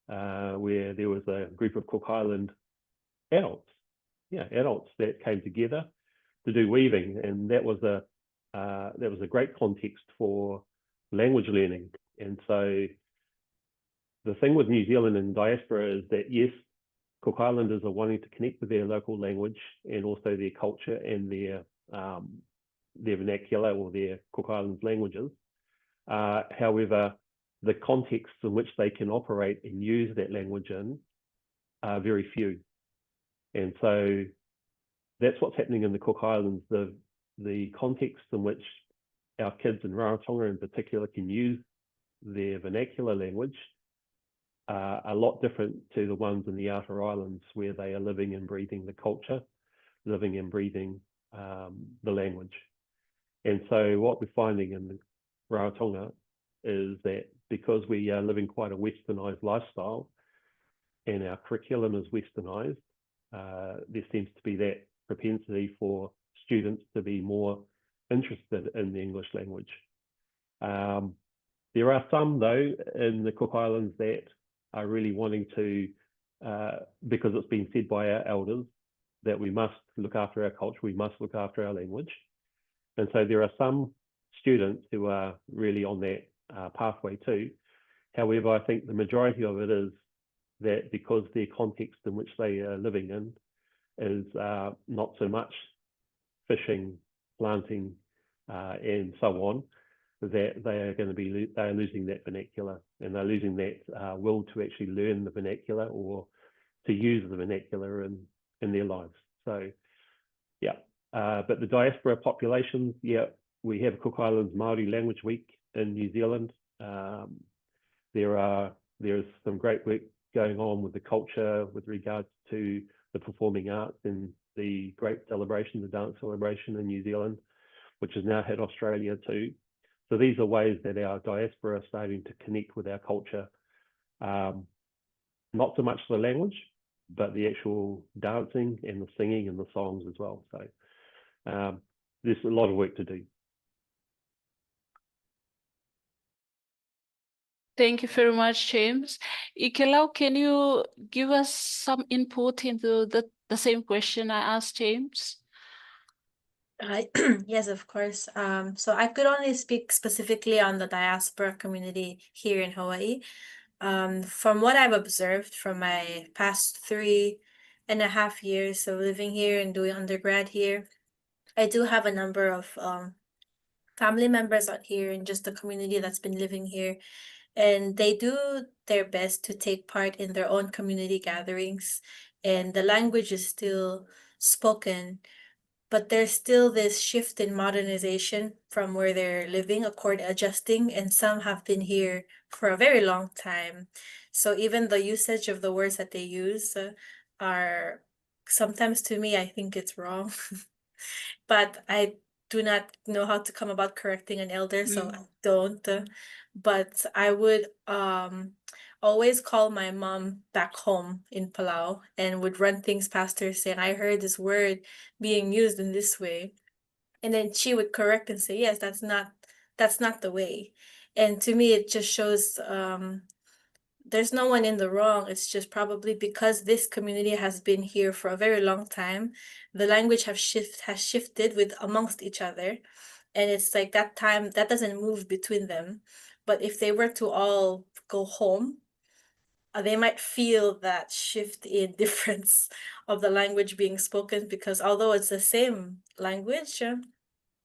where there was a group of Cook Island adults that came together to do weaving, and that was a great context for language learning. And so the thing with New Zealand and diaspora is that, yes, Cook Islanders are wanting to connect with their local language and also their culture and their vernacular or their Cook Islands languages. However, the contexts in which they can operate and use that language in are very few. And so that's what's happening in the Cook Islands. The context in which our kids in Rarotonga in particular can use their vernacular language are a lot different to the ones in the outer islands, where they are living and breathing the culture, living and breathing the language. And so what we're finding in Rarotonga is that because we are living quite a westernized lifestyle and our curriculum is westernized, there seems to be that propensity for students to be more interested in the English language. There are some, though, in the Cook Islands that are really wanting to, because it's been said by our elders that we must look after our culture, we must look after our language. And so there are some students who are really on that pathway too. However, I think the majority of it is that because their context in which they are living in is not so much fishing, planting, and so on, that they are losing that vernacular, and they're losing that will to actually learn the vernacular or to use the vernacular in their lives. So, yeah. But the diaspora populations, yeah, we have Cook Islands Māori Language Week in New Zealand. There's some great work going on with the culture with regards to the performing arts and the great celebration, the dance celebration in New Zealand, which has now hit Australia too. So these are ways that our diaspora are starting to connect with our culture, not so much the language, but the actual dancing and the singing and the songs as well. So there's a lot of work to do. Thank you very much, James. Ikelau, can you give us some input into the same question I asked James? Yes, of course. So I could only speak specifically on the diaspora community here in Hawaii. From what I've observed from my past 3.5 years of living here and doing undergrad here, I do have a number of family members out here in just the community that's been living here. And they do their best to take part in their own community gatherings. And the language is still spoken, but there's still this shift in modernization from where they're living, adjusting, and some have been here for a very long time. So even the usage of the words that they use are sometimes, to me, I think it's wrong. But I do not know how to come about correcting an elder, so I don't. But I would always call my mom back home in Palau and would run things past her saying, I heard this word being used in this way. And then she would correct and say, yes, that's not that's not the way. And to me, it just shows there's no one in the wrong. It's just probably because this community has been here for a very long time, the language has shifted with amongst each other. And it's like that time, that doesn't move between them. But if they were to all go home, they might feel that shift in difference of the language being spoken, because although it's the same language,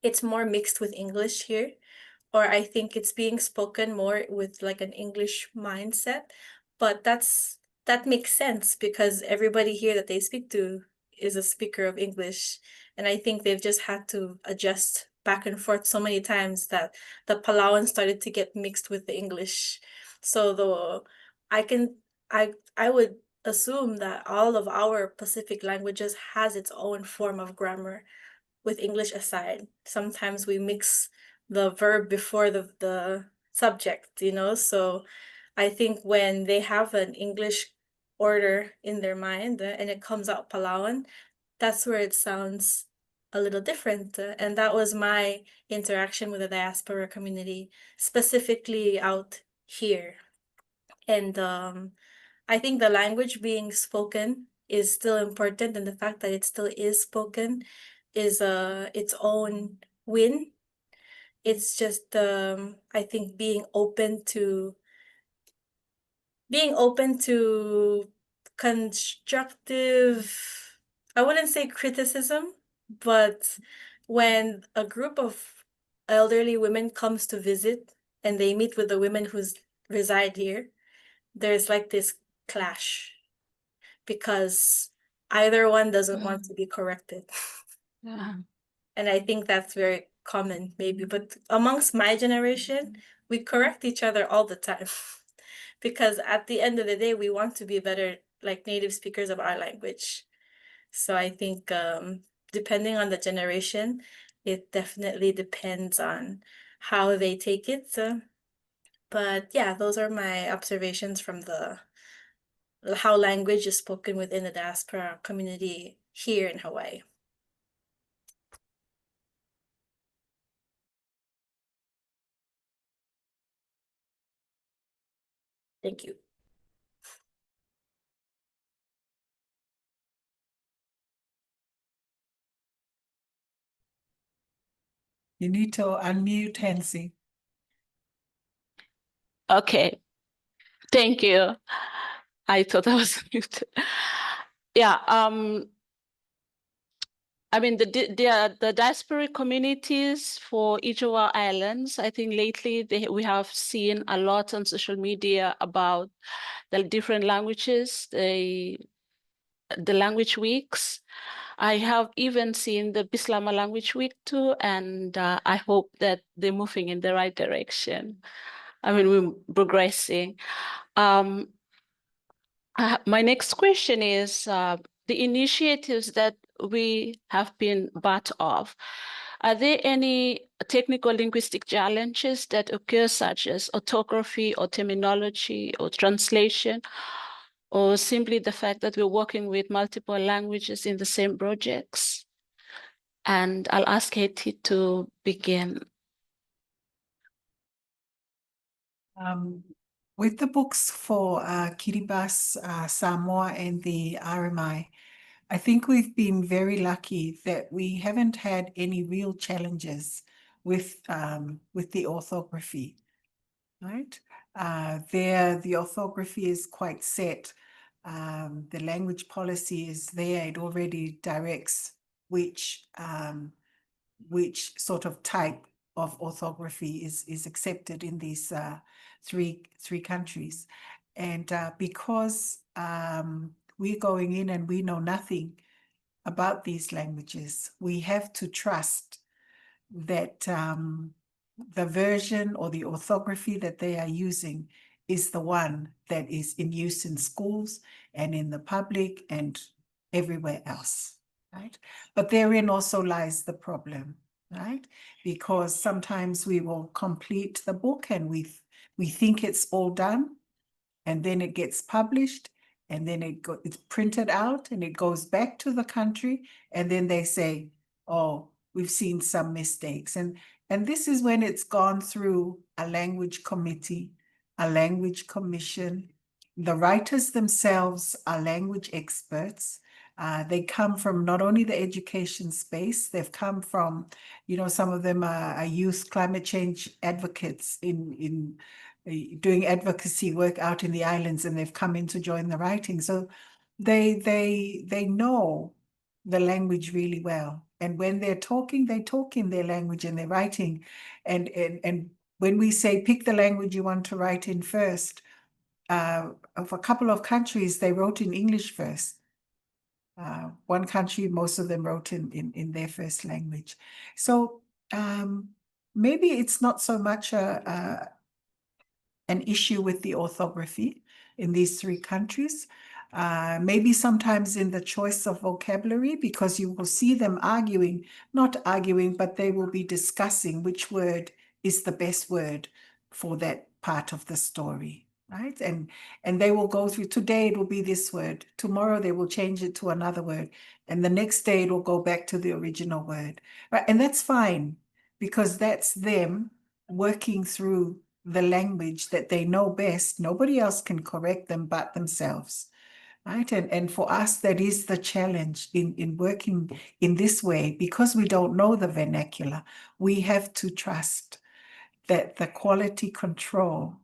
it's more mixed with English here. Or I think it's being spoken more with like an English mindset. But that makes sense because everybody here that they speak to is a speaker of English. And I think they've just had to adjust back and forth so many times that the Palauan started to get mixed with the English. So I would assume that all of our Pacific languages has its own form of grammar, with English aside. Sometimes we mix the verb before the subject, you know? So I think when they have an English order in their mind and it comes out Palauan, that's where it sounds a little different. And that was my interaction with the diaspora community, specifically out here. And I think the language being spoken is still important, and the fact that it still is spoken is its own win. It's just I think being open to constructive, I wouldn't say criticism, but when a group of elderly women comes to visit and they meet with the women who reside here, there's like this clash because either one doesn't want to be corrected. Yeah. And I think that's very common maybe, but amongst my generation, we correct each other all the time because at the end of the day, we want to be better like native speakers of our language. So I think depending on the generation, it definitely depends on how they take it. But yeah, those are my observations from how language is spoken within the diaspora community here in Hawaii. Thank you. You need to unmute, Hensi. Okay. Thank you. I thought I was muted. Yeah. I mean, the diaspora communities for each of our islands, I think lately we have seen a lot on social media about the different languages, the language weeks. I have even seen the Bislama language week too, and I hope that they're moving in the right direction. I mean, we're progressing. My next question is the initiatives that we have been part of. Are there any technical linguistic challenges that occur, such as orthography or terminology or translation, or simply the fact that we're working with multiple languages in the same projects? And I'll ask Heti to begin. With the books for Kiribati, Samoa, and the RMI, I think we've been very lucky that we haven't had any real challenges with the orthography, right? There, the orthography is quite set. The language policy is there. It already directs which sort of type of orthography is accepted in these three countries. And because we're going in and we know nothing about these languages, we have to trust that the version or the orthography that they are using is the one that is in use in schools and in the public and everywhere else, right? But therein also lies the problem, right? Because sometimes we will complete the book and we think it's all done, and then it gets published, and then it's printed out and it goes back to the country, and then they say, oh, we've seen some mistakes. And And this is when it's gone through a language committee, a language commission. The writers themselves are language experts. They come from not only the education space, they've come from, some of them are youth climate change advocates in doing advocacy work out in the islands, and they've come in to join the writing. So they know the language really well. And when they're talking, they talk in their language and they're writing. And when we say pick the language you want to write in first, of a couple of countries, they wrote in English first. One country, most of them wrote in their first language. So maybe it's not so much an issue with the orthography in these three countries. Maybe sometimes in the choice of vocabulary, because you will see them not arguing, but they will be discussing which word is the best word for that part of the story, right? And they will go through, today it will be this word, tomorrow they will change it to another word, and the next day it will go back to the original word, right? And that's fine, because that's them working through the language that they know best. Nobody else can correct them but themselves, right? And for us, that is the challenge in working in this way, because we don't know the vernacular. We have to trust that the quality control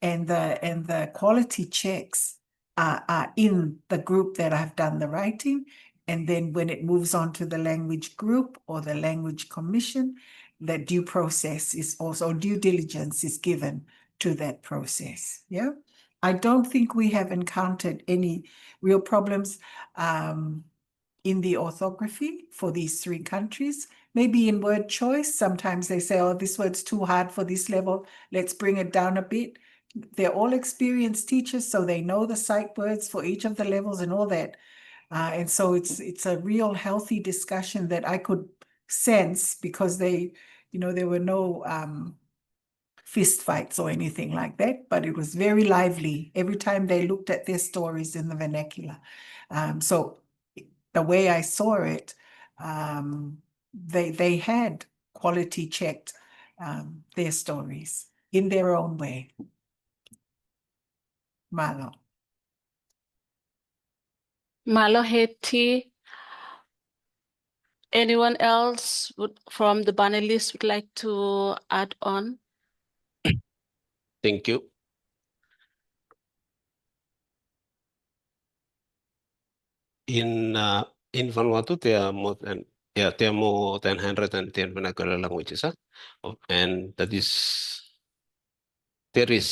and the quality checks are in the group that have done the writing. And then when it moves on to the language group or the language commission, that due process is also, due diligence is given to that process. Yeah. I don't think we have encountered any real problems in the orthography for these three countries. Maybe in word choice, sometimes they say, oh, this word's too hard for this level, let's bring it down a bit. They're all experienced teachers, so they know the sight words for each of the levels and all that. And so it's a real healthy discussion that I could sense, because there were no fist fights or anything like that, but it was very lively every time they looked at their stories in the vernacular. So the way I saw it, they had quality checked their stories in their own way. Malo. Malo, Heti. Anyone else from the panelists would like to add on? Thank you. In Vanuatu, there are more than 110 vernacular languages, and there is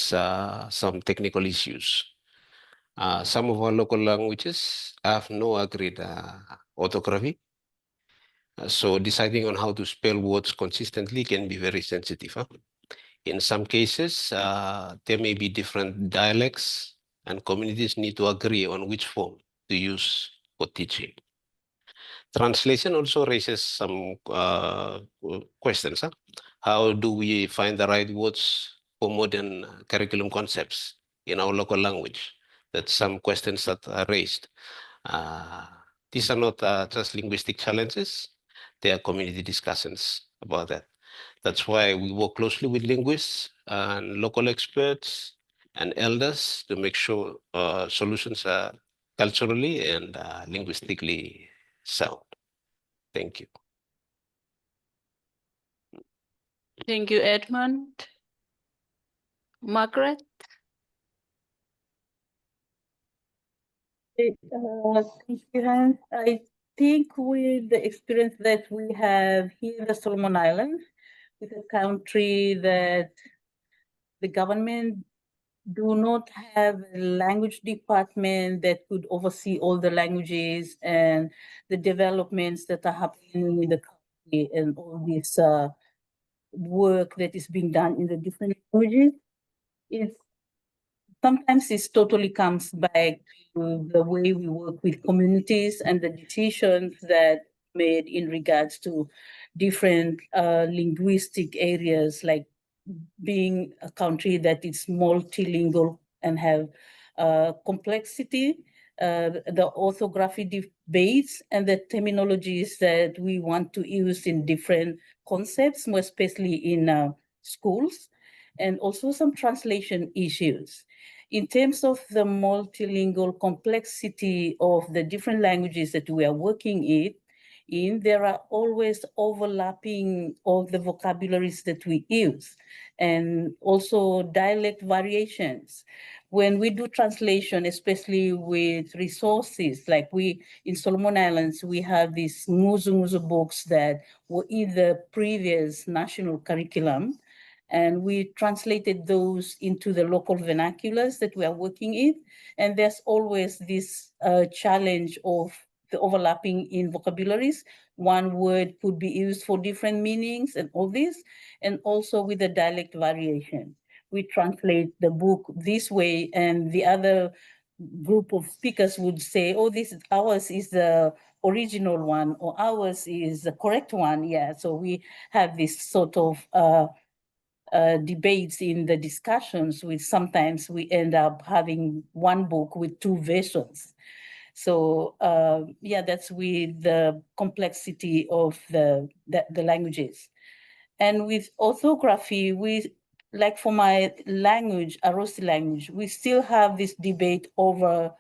some technical issues. Some of our local languages have no agreed orthography. So deciding on how to spell words consistently can be very sensitive. In some cases, there may be different dialects, and communities need to agree on which form to use for teaching. Translation also raises some questions. How do we find the right words for modern curriculum concepts in our local language? That's some questions that are raised. These are not just linguistic challenges. They are community discussions about that. That's why we work closely with linguists and local experts and elders to make sure solutions are culturally and linguistically sound. Thank you. Thank you, Edmund. Margaret? Thank you, Hans. I think with the experience that we have here in the Solomon Islands, with a country that the government do not have a language department that could oversee all the languages and the developments that are happening in the country and all this work that is being done in the different languages. Sometimes it totally comes back to the way we work with communities and the decisions that made in regards to different linguistic areas, like being a country that is multilingual and have complexity the orthography debates and the terminologies that we want to use in different concepts, more especially in schools, and also some translation issues. In terms of the multilingual complexity of the different languages that we are working in, there are always overlapping of the vocabularies that we use, and also dialect variations. When we do translation, especially with resources, like in Solomon Islands, we have these Nguzu books that were in the previous national curriculum, and we translated those into the local vernaculars that we are working in. And there's always this challenge of the overlapping in vocabularies. One word could be used for different meanings and all this, and also with the dialect variation. We translate the book this way, and the other group of speakers would say, oh, ours is the original one, or ours is the correct one. Yeah, so we have this sort of debates in the discussions, which sometimes we end up having one book with two versions. So yeah, that's with the complexity of the languages. And with orthography, like for my language, Arosi language, we still have this debate over,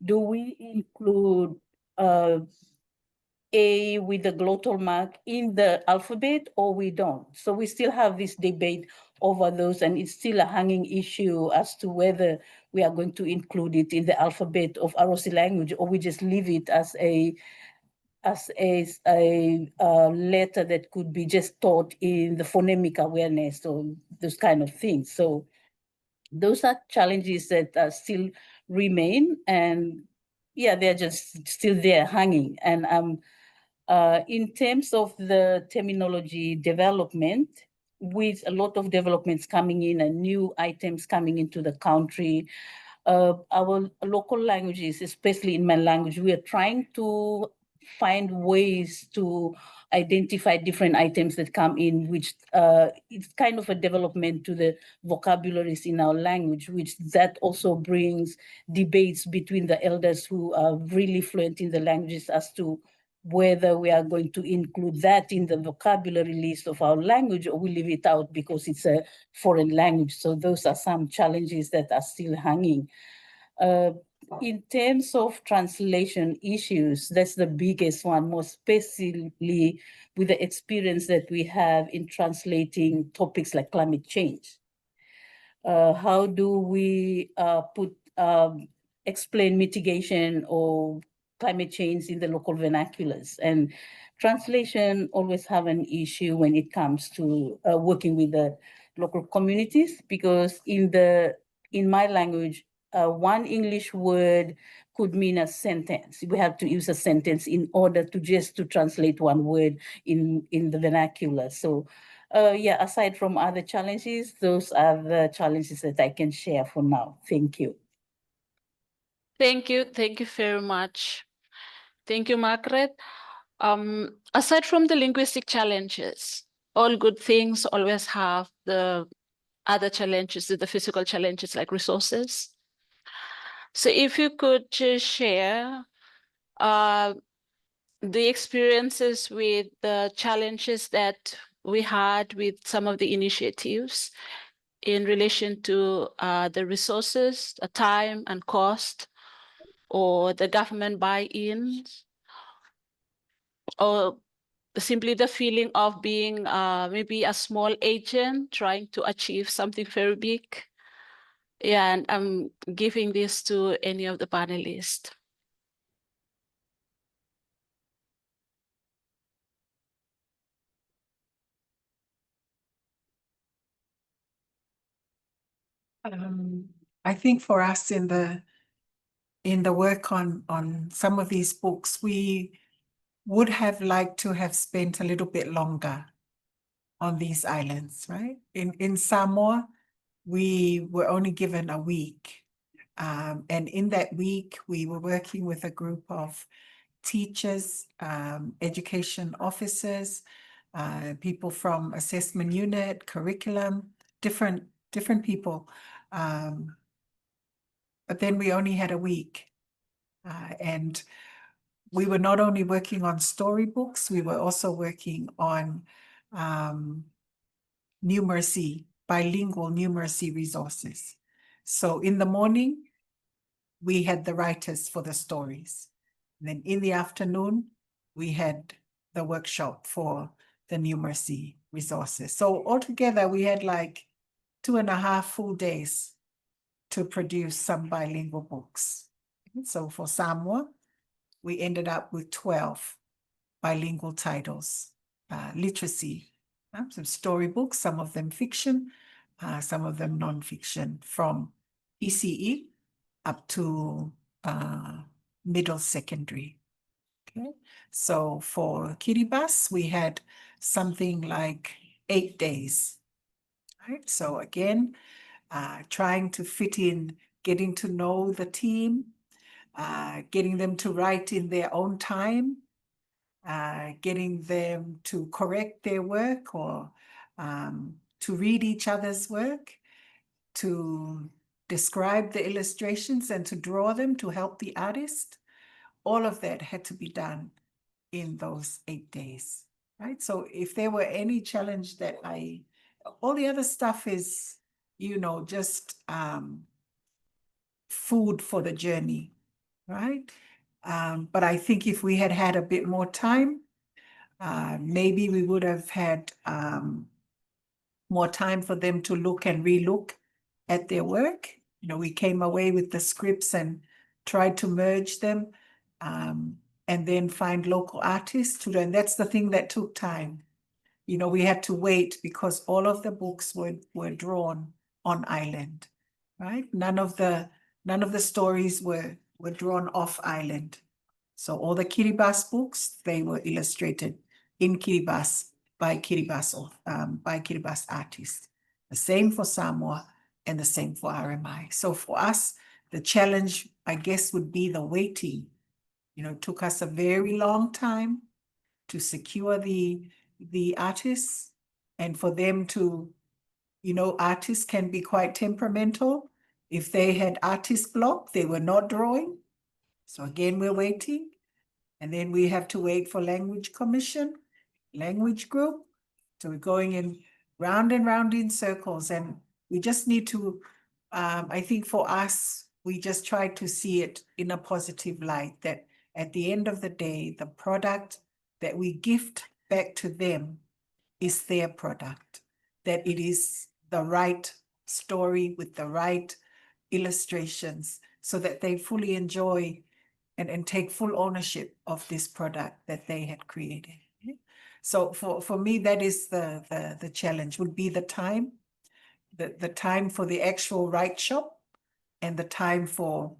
do we include A with the glottal mark in the alphabet, or we don't? So we still have this debate over those, and it's still a hanging issue as to whether we are going to include it in the alphabet of Arosi language, or we just leave it as a letter that could be just taught in the phonemic awareness or those kind of things. So those are challenges that still remain, and yeah, they're just still there hanging. And in terms of the terminology development, with a lot of developments coming in and new items coming into the country, our local languages, especially in my language, we are trying to find ways to identify different items that come in, which it's kind of a development to the vocabularies in our language, which that also brings debates between the elders who are really fluent in the languages as to whether we are going to include that in the vocabulary list of our language, or we leave it out because it's a foreign language. So those are some challenges that are still hanging. In terms of translation issues, that's the biggest one, more specifically with the experience that we have in translating topics like climate change. How do we explain mitigation or climate change in the local vernaculars? And translation always have an issue when it comes to working with the local communities, because in my language, one English word could mean a sentence. We have to use a sentence in order to translate one word in the vernacular. So yeah, aside from other challenges, those are the challenges that I can share for now. Thank you. Thank you very much. Thank you, Margaret. Aside from the linguistic challenges, all good things always have the other challenges, the physical challenges like resources. So if you could just share the experiences with the challenges that we had with some of the initiatives in relation to the resources, the time and cost, or the government buy-in, or simply the feeling of being maybe a small agent trying to achieve something very big. Yeah, and I'm giving this to any of the panelists. I think for us in the work on some of these books, we would have liked to have spent a little bit longer on these islands, right? In Saumore, we were only given a week. And in that week, we were working with a group of teachers, education officers, people from assessment unit, curriculum, different people. But then we only had a week. And we were not only working on storybooks, we were also working on numeracy, bilingual numeracy resources. So in the morning, we had the writers for the stories. And then in the afternoon, we had the workshop for the numeracy resources. So altogether, we had like 2.5 full days to produce some bilingual books. So for Saumore, we ended up with 12 bilingual titles, literacy, some storybooks, some of them fiction, some of them non-fiction, from ECE up to middle secondary. Okay, so for Kiribati, we had something like 8 days. Right, so again, trying to fit in, getting to know the team, getting them to write in their own time, getting them to correct their work or to read each other's work, to describe the illustrations and to draw them to help the artist. All of that had to be done in those 8 days, right? So if there were any challenge that all the other stuff is, you know, just food for the journey, right? But I think if we had had a bit more time, maybe we would have had more time for them to look and relook at their work. You know, we came away with the scripts and tried to merge them and then find local artists to do. And that's the thing that took time. You know, we had to wait because all of the books were drawn on island, right? None of the stories were drawn off island. So all the Kiribati books, they were illustrated in Kiribati by Kiribati artists. The same for Saumore and the same for RMI. So for us, the challenge, I guess, would be the waiting. You know, it took us a very long time to secure the artists and for them to, you know, artists can be quite temperamental. If they had artist block, they were not drawing. So again, we're waiting. And then we have to wait for language commission, language group. So we're going in round and round in circles. And we just need to, I think for us, we just try to see it in a positive light, that at the end of the day, the product that we gift back to them is their product, that it is the right story with the right illustrations so that they fully enjoy and take full ownership of this product that they had created. So for me, that is the challenge, would be the time for the actual write shop and the time for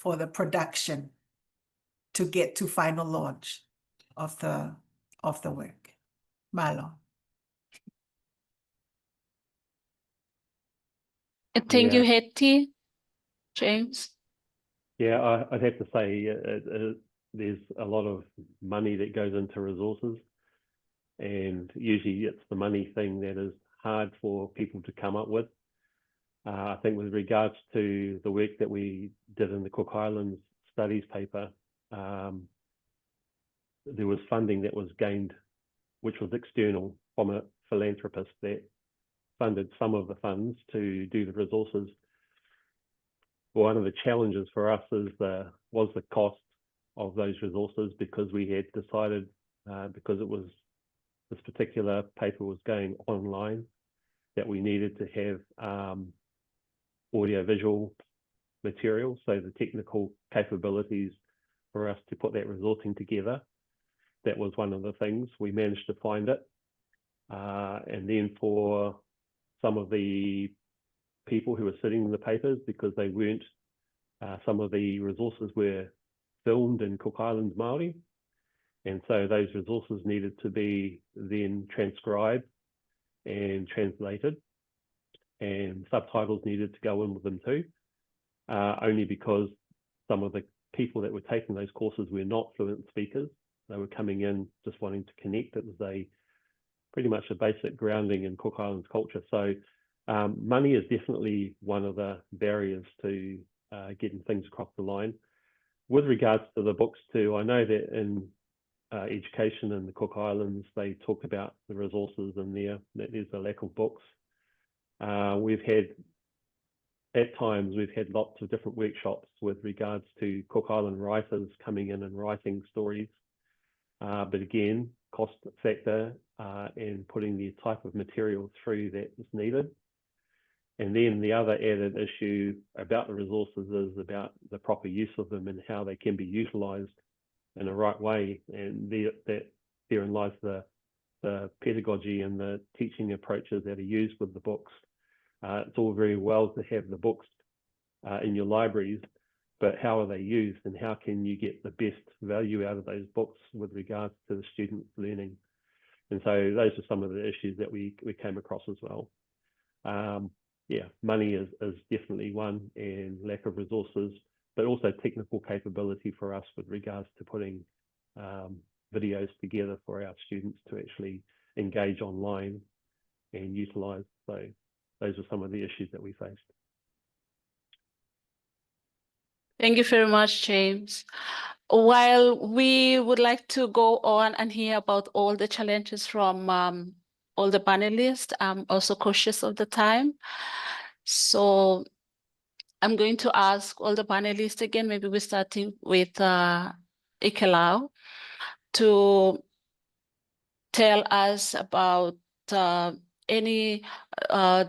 the production to get to final launch of the work. Malo. Thank you, Yeah. Heti. James? Yeah, I'd have to say there's a lot of money that goes into resources, and usually it's the money thing that is hard for people to come up with. I think with regards to the work that we did in the Cook Islands studies paper, there was funding that was gained, which was external from a philanthropist that funded some of the funds to do the resources. One of the challenges for us was the cost of those resources, because we had decided, because this particular paper was going online, that we needed to have audio-visual material, so the technical capabilities for us to put that resourcing together. That was one of the things. We managed to find it. And then for some of the people who were sitting in the papers, because they weren't, some of the resources were filmed in Cook Islands Māori, and so those resources needed to be then transcribed and translated, and subtitles needed to go in with them too, only because some of the people that were taking those courses were not fluent speakers. They were coming in just wanting to connect. It was pretty much a basic grounding in Cook Islands culture. So money is definitely one of the barriers to getting things across the line. with regards to the books too, I know that in education in the Cook Islands, they talk about the resources in there, that there's a lack of books. At times, we've had lots of different workshops with regards to Cook Island writers coming in and writing stories. But again, cost factor and putting the type of material through that is needed. And then the other added issue about the resources is about the proper use of them and how they can be utilised in the right way. And therein lies the pedagogy and the teaching approaches that are used with the books. It's all very well to have the books in your libraries, but how are they used and how can you get the best value out of those books with regards to the students' learning? And so those are some of the issues that we came across as well. Yeah, money is definitely one, and lack of resources, but also technical capability for us with regards to putting videos together for our students to actually engage online and utilise. So those are some of the issues that we faced. Thank you very much, James. While we would like to go on and hear about all the challenges from all the panelists, I'm also cautious of the time. So I'm going to ask all the panelists again, maybe we're starting with Ikelau, to tell us about the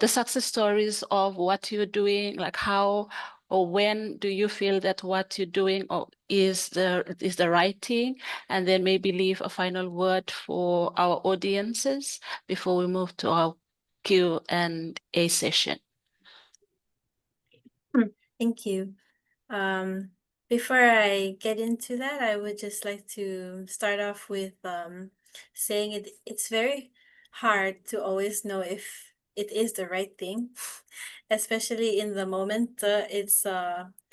success stories of what you're doing, like how or when do you feel that what you're doing is the right thing, and then maybe leave a final word for our audiences before we move to our Q&A session. Thank you. Before I get into that, I would just like to start off with saying it's very hard to always know if it is the right thing, especially in the moment. And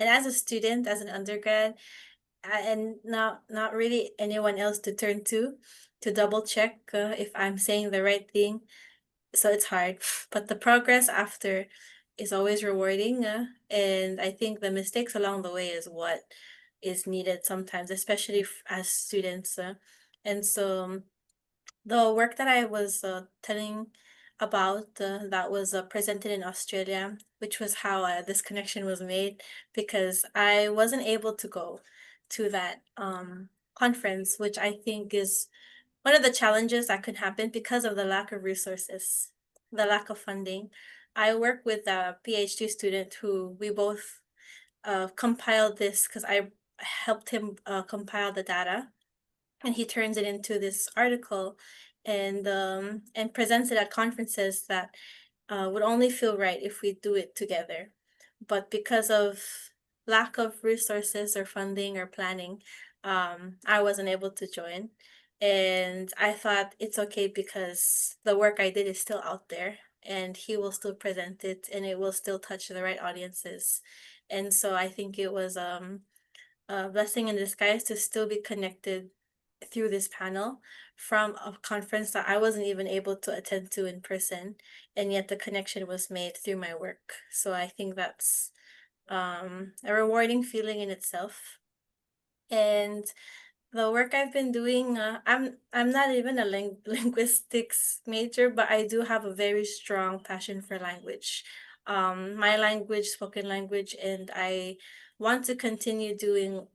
as a student, as an undergrad, and not really anyone else to turn to double check if I'm saying the right thing. So it's hard, but the progress after is always rewarding. And I think the mistakes along the way is what is needed sometimes, especially as students. And so the work that I was telling about that was presented in Australia, which was how this connection was made, because I wasn't able to go to that conference, which I think is one of the challenges that could happen because of the lack of resources, the lack of funding. I work with a PhD student who we both compiled this because I helped him compile the data, and he turns it into this article and presents it at conferences that would only feel right if we do it together. But because of lack of resources or funding or planning, I wasn't able to join. And I thought it's okay because the work I did is still out there and he will still present it and it will still touch the right audiences. And so I think it was a blessing in disguise to still be connected through this panel from a conference that I wasn't even able to attend to in person, and yet the connection was made through my work. So I think that's a rewarding feeling in itself. And the work I've been doing, I'm not even a linguistics major, but I do have a very strong passion for language. My language, spoken language, and I want to continue doing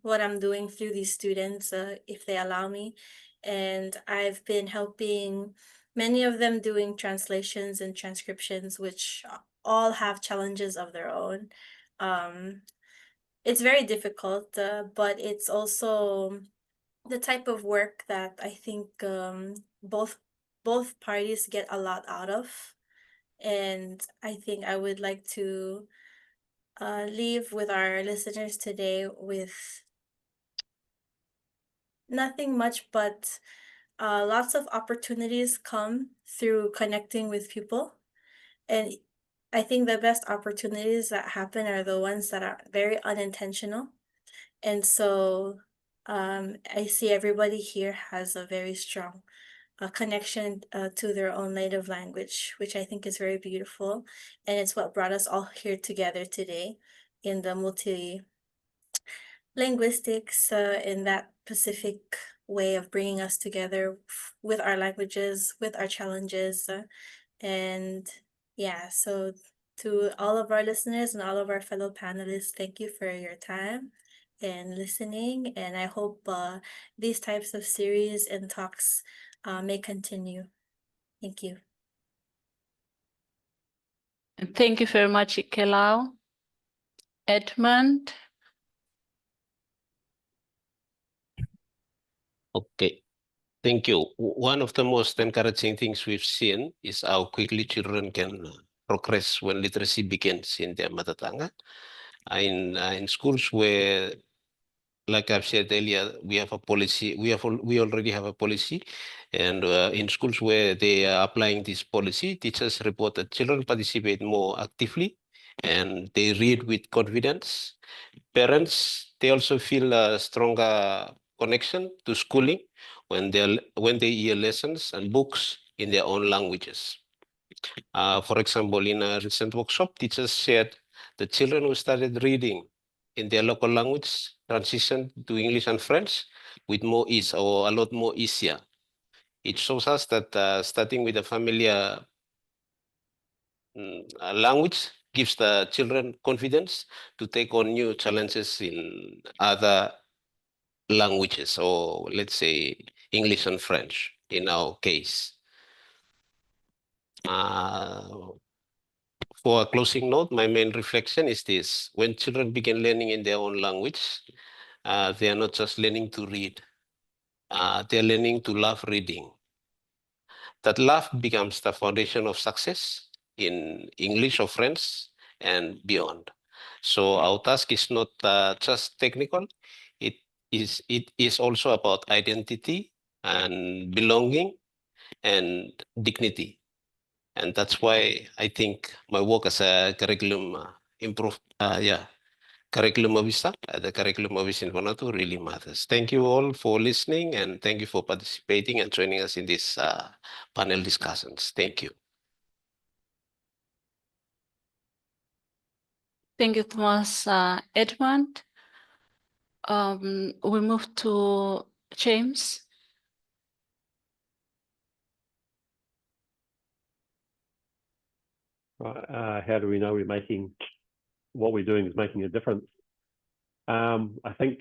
what I'm doing through these students if they allow me. And I've been helping many of them doing translations and transcriptions, which all have challenges of their own. It's very difficult, but it's also the type of work that I think both parties get a lot out of. And I think I would like to leave with our listeners today with nothing much, but lots of opportunities come through connecting with people. And I think the best opportunities that happen are the ones that are very unintentional. And so I see everybody here has a very strong connection to their own native language, which I think is very beautiful. And it's what brought us all here together today in the linguistics in that Pacific way of bringing us together with our languages, with our challenges. And yeah, so to all of our listeners and all of our fellow panelists, thank you for your time and listening. And I hope these types of series and talks may continue. Thank you. And thank you very much, Ikelau. Edmund. Okay, thank you. One of the most encouraging things we've seen is how quickly children can progress when literacy begins in their mother tongue. In schools where, like I've said earlier, we have a policy. We already have a policy, and in schools where they are applying this policy, teachers report that children participate more actively, and they read with confidence. Parents, they also feel a stronger connection to schooling when they hear lessons and books in their own languages. For example, in a recent workshop, teachers shared the children who started reading in their local language transitioned to English and French with more ease, or a lot more easier. It shows us that starting with a familiar language gives the children confidence to take on new challenges in other languages, or let's say English and French in our case. For a closing note, my main reflection is this: when children begin learning in their own language, they are not just learning to read, they're learning to love reading. That love becomes the foundation of success in English or French and beyond. So our task is not just technical, it is also about identity and belonging and dignity. And that's why I think my work as a curriculum curriculum officer at the curriculum office in Vanuatu really matters. Thank you all for listening, and thank you for participating and joining us in this panel discussions. Thank you. Thank you, Thomas. Edmund. We move to James. How do we know what we're doing is making a difference? I think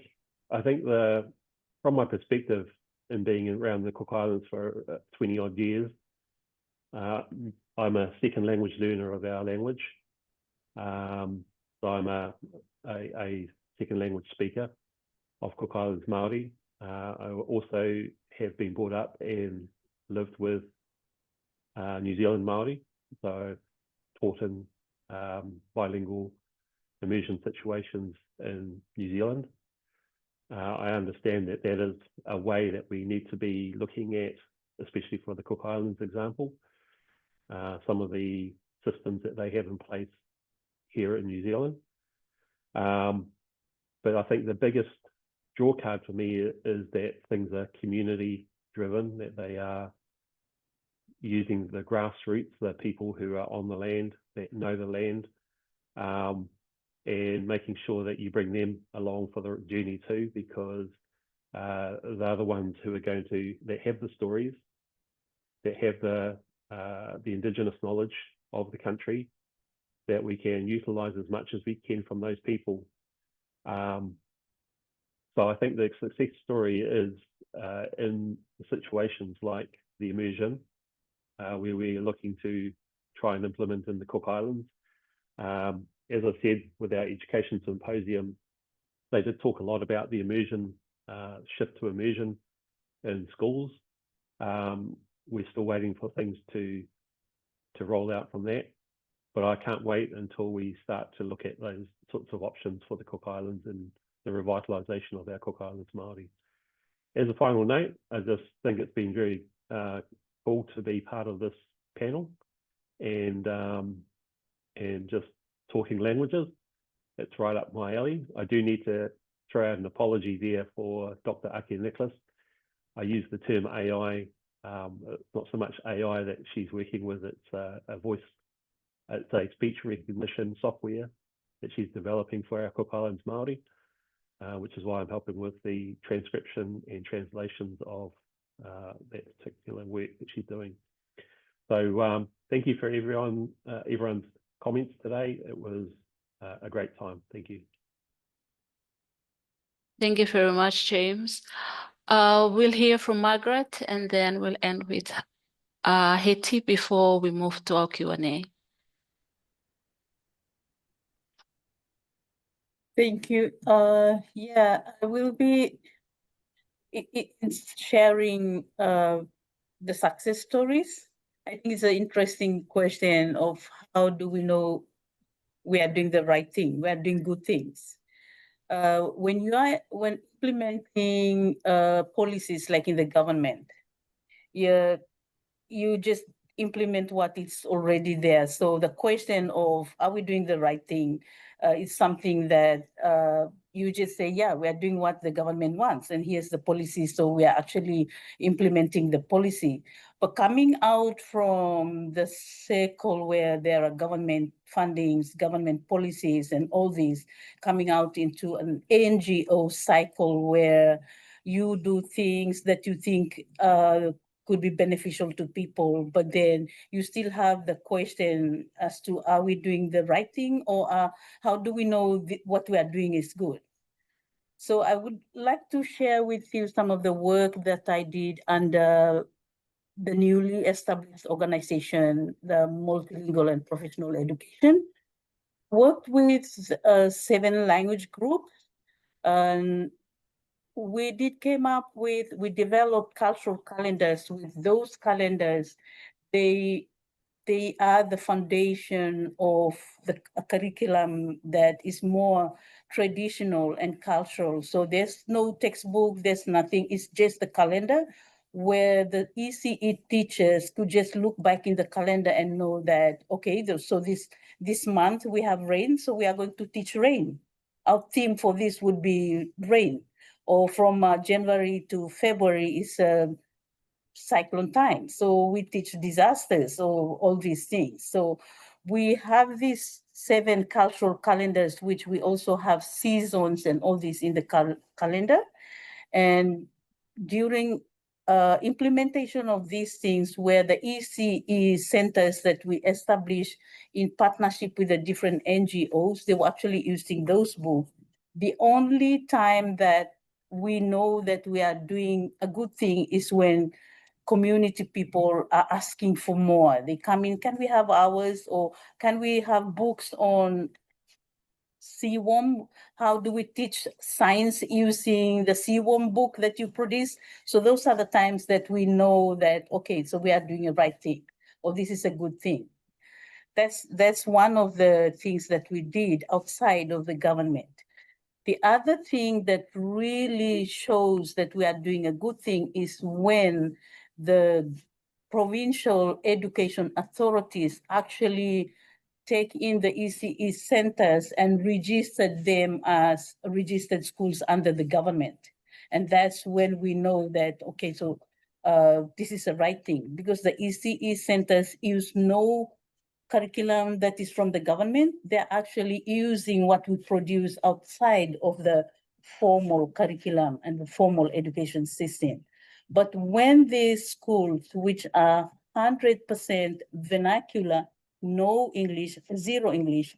from my perspective, in being around the Cook Islands for 20 odd years, I'm a second language learner of our language. So I'm a second language speaker of Cook Islands Māori. I also have been brought up and lived with New Zealand Māori, so taught in bilingual immersion situations in New Zealand. I understand that is a way that we need to be looking at, especially for the Cook Islands example, some of the systems that they have in place here in New Zealand. But I think the biggest draw card for me is that things are community driven, that they are using the grassroots, the people who are on the land, that know the land, and making sure that you bring them along for the journey too, because they're the ones who are that have the stories, that have the indigenous knowledge of the country, that we can utilize as much as we can from those people. So I think the success story is in situations like the immersion, where we're looking to try and implement in the Cook Islands. As I said, with our education symposium, they did talk a lot about the immersion, shift to immersion in schools. We're still waiting for things to roll out from that, but I can't wait until we start to look at those sorts of options for the Cook Islands and the revitalisation of our Cook Islands Māori. As a final note, I just think it's been very cool to be part of this panel and just talking languages. It's right up my alley. I do need to throw out an apology there for Dr. Ake Nicholas. I use the term AI. It's not so much AI that she's working with, it's a voice, it's a speech recognition software that she's developing for our Cook Islands Māori. which is why I'm helping with the transcription and translations of that particular work that she's doing. So thank you for everyone's comments today. It was a great time. Thank you. Thank you very much, James. We'll hear from Margaret, and then we'll end with Heti before we move to our Q&A. Thank you. Yeah, I will be sharing the success stories. I think it's an interesting question of how do we know we are doing the right thing, we are doing good things. When implementing policies like in the government, you just implement what is already there. So the question of are we doing the right thing is something that you just say, yeah, we are doing what the government wants, and here's the policy, so we are actually implementing the policy. But coming out from the cycle where there are government fundings, government policies, and all these, coming out into an NGO cycle where you do things that you think could be beneficial to people, but then you still have the question as to are we doing the right thing, or how do we know what we are doing is good? So I would like to share with you some of the work that I did under the newly established organization, the Multilingual and Professional Education. Worked with 7 language groups, and we developed cultural calendars. With those calendars, they are the foundation of a curriculum that is more traditional and cultural. So there's no textbook, there's nothing, it's just the calendar where the ECE teachers could just look back in the calendar and know that, okay, so this month we have rain, so we are going to teach rain. Our theme for this would be rain. Or from January to February is cyclone time. So we teach disasters or all these things. So we have these 7 cultural calendars, which we also have seasons and all this in the calendar. And during implementation of these things, where the ECE centers that we established in partnership with the different NGOs, they were actually using those books. The only time that we know that we are doing a good thing is when community people are asking for more. They come in, can we have ours, or can we have books on seaworm? How do we teach science using the seaworm book that you produce? So those are the times that we know that, okay, so we are doing the right thing, or this is a good thing. That's one of the things that we did outside of the government. The other thing that really shows that we are doing a good thing is when the provincial education authorities actually take in the ECE centers and register them as registered schools under the government. And that's when we know that, okay, so this is the right thing, because the ECE centers use no curriculum that is from the government. They're actually using what we produce outside of the formal curriculum and the formal education system. But when these schools, which are 100% vernacular, no English, 0 English,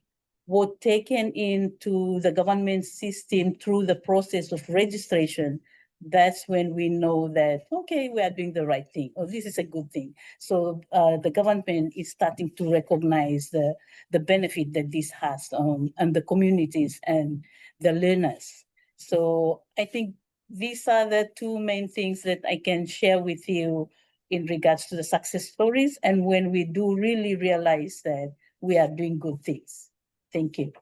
were taken into the government system through the process of registration, that's when we know that, okay, we are doing the right thing, or this is a good thing. So the government is starting to recognize the benefit that this has on the communities and the learners. So I think these are the 2 main things that I can share with you in regards to the success stories, and when we do really realize that we are doing good things. Thank you.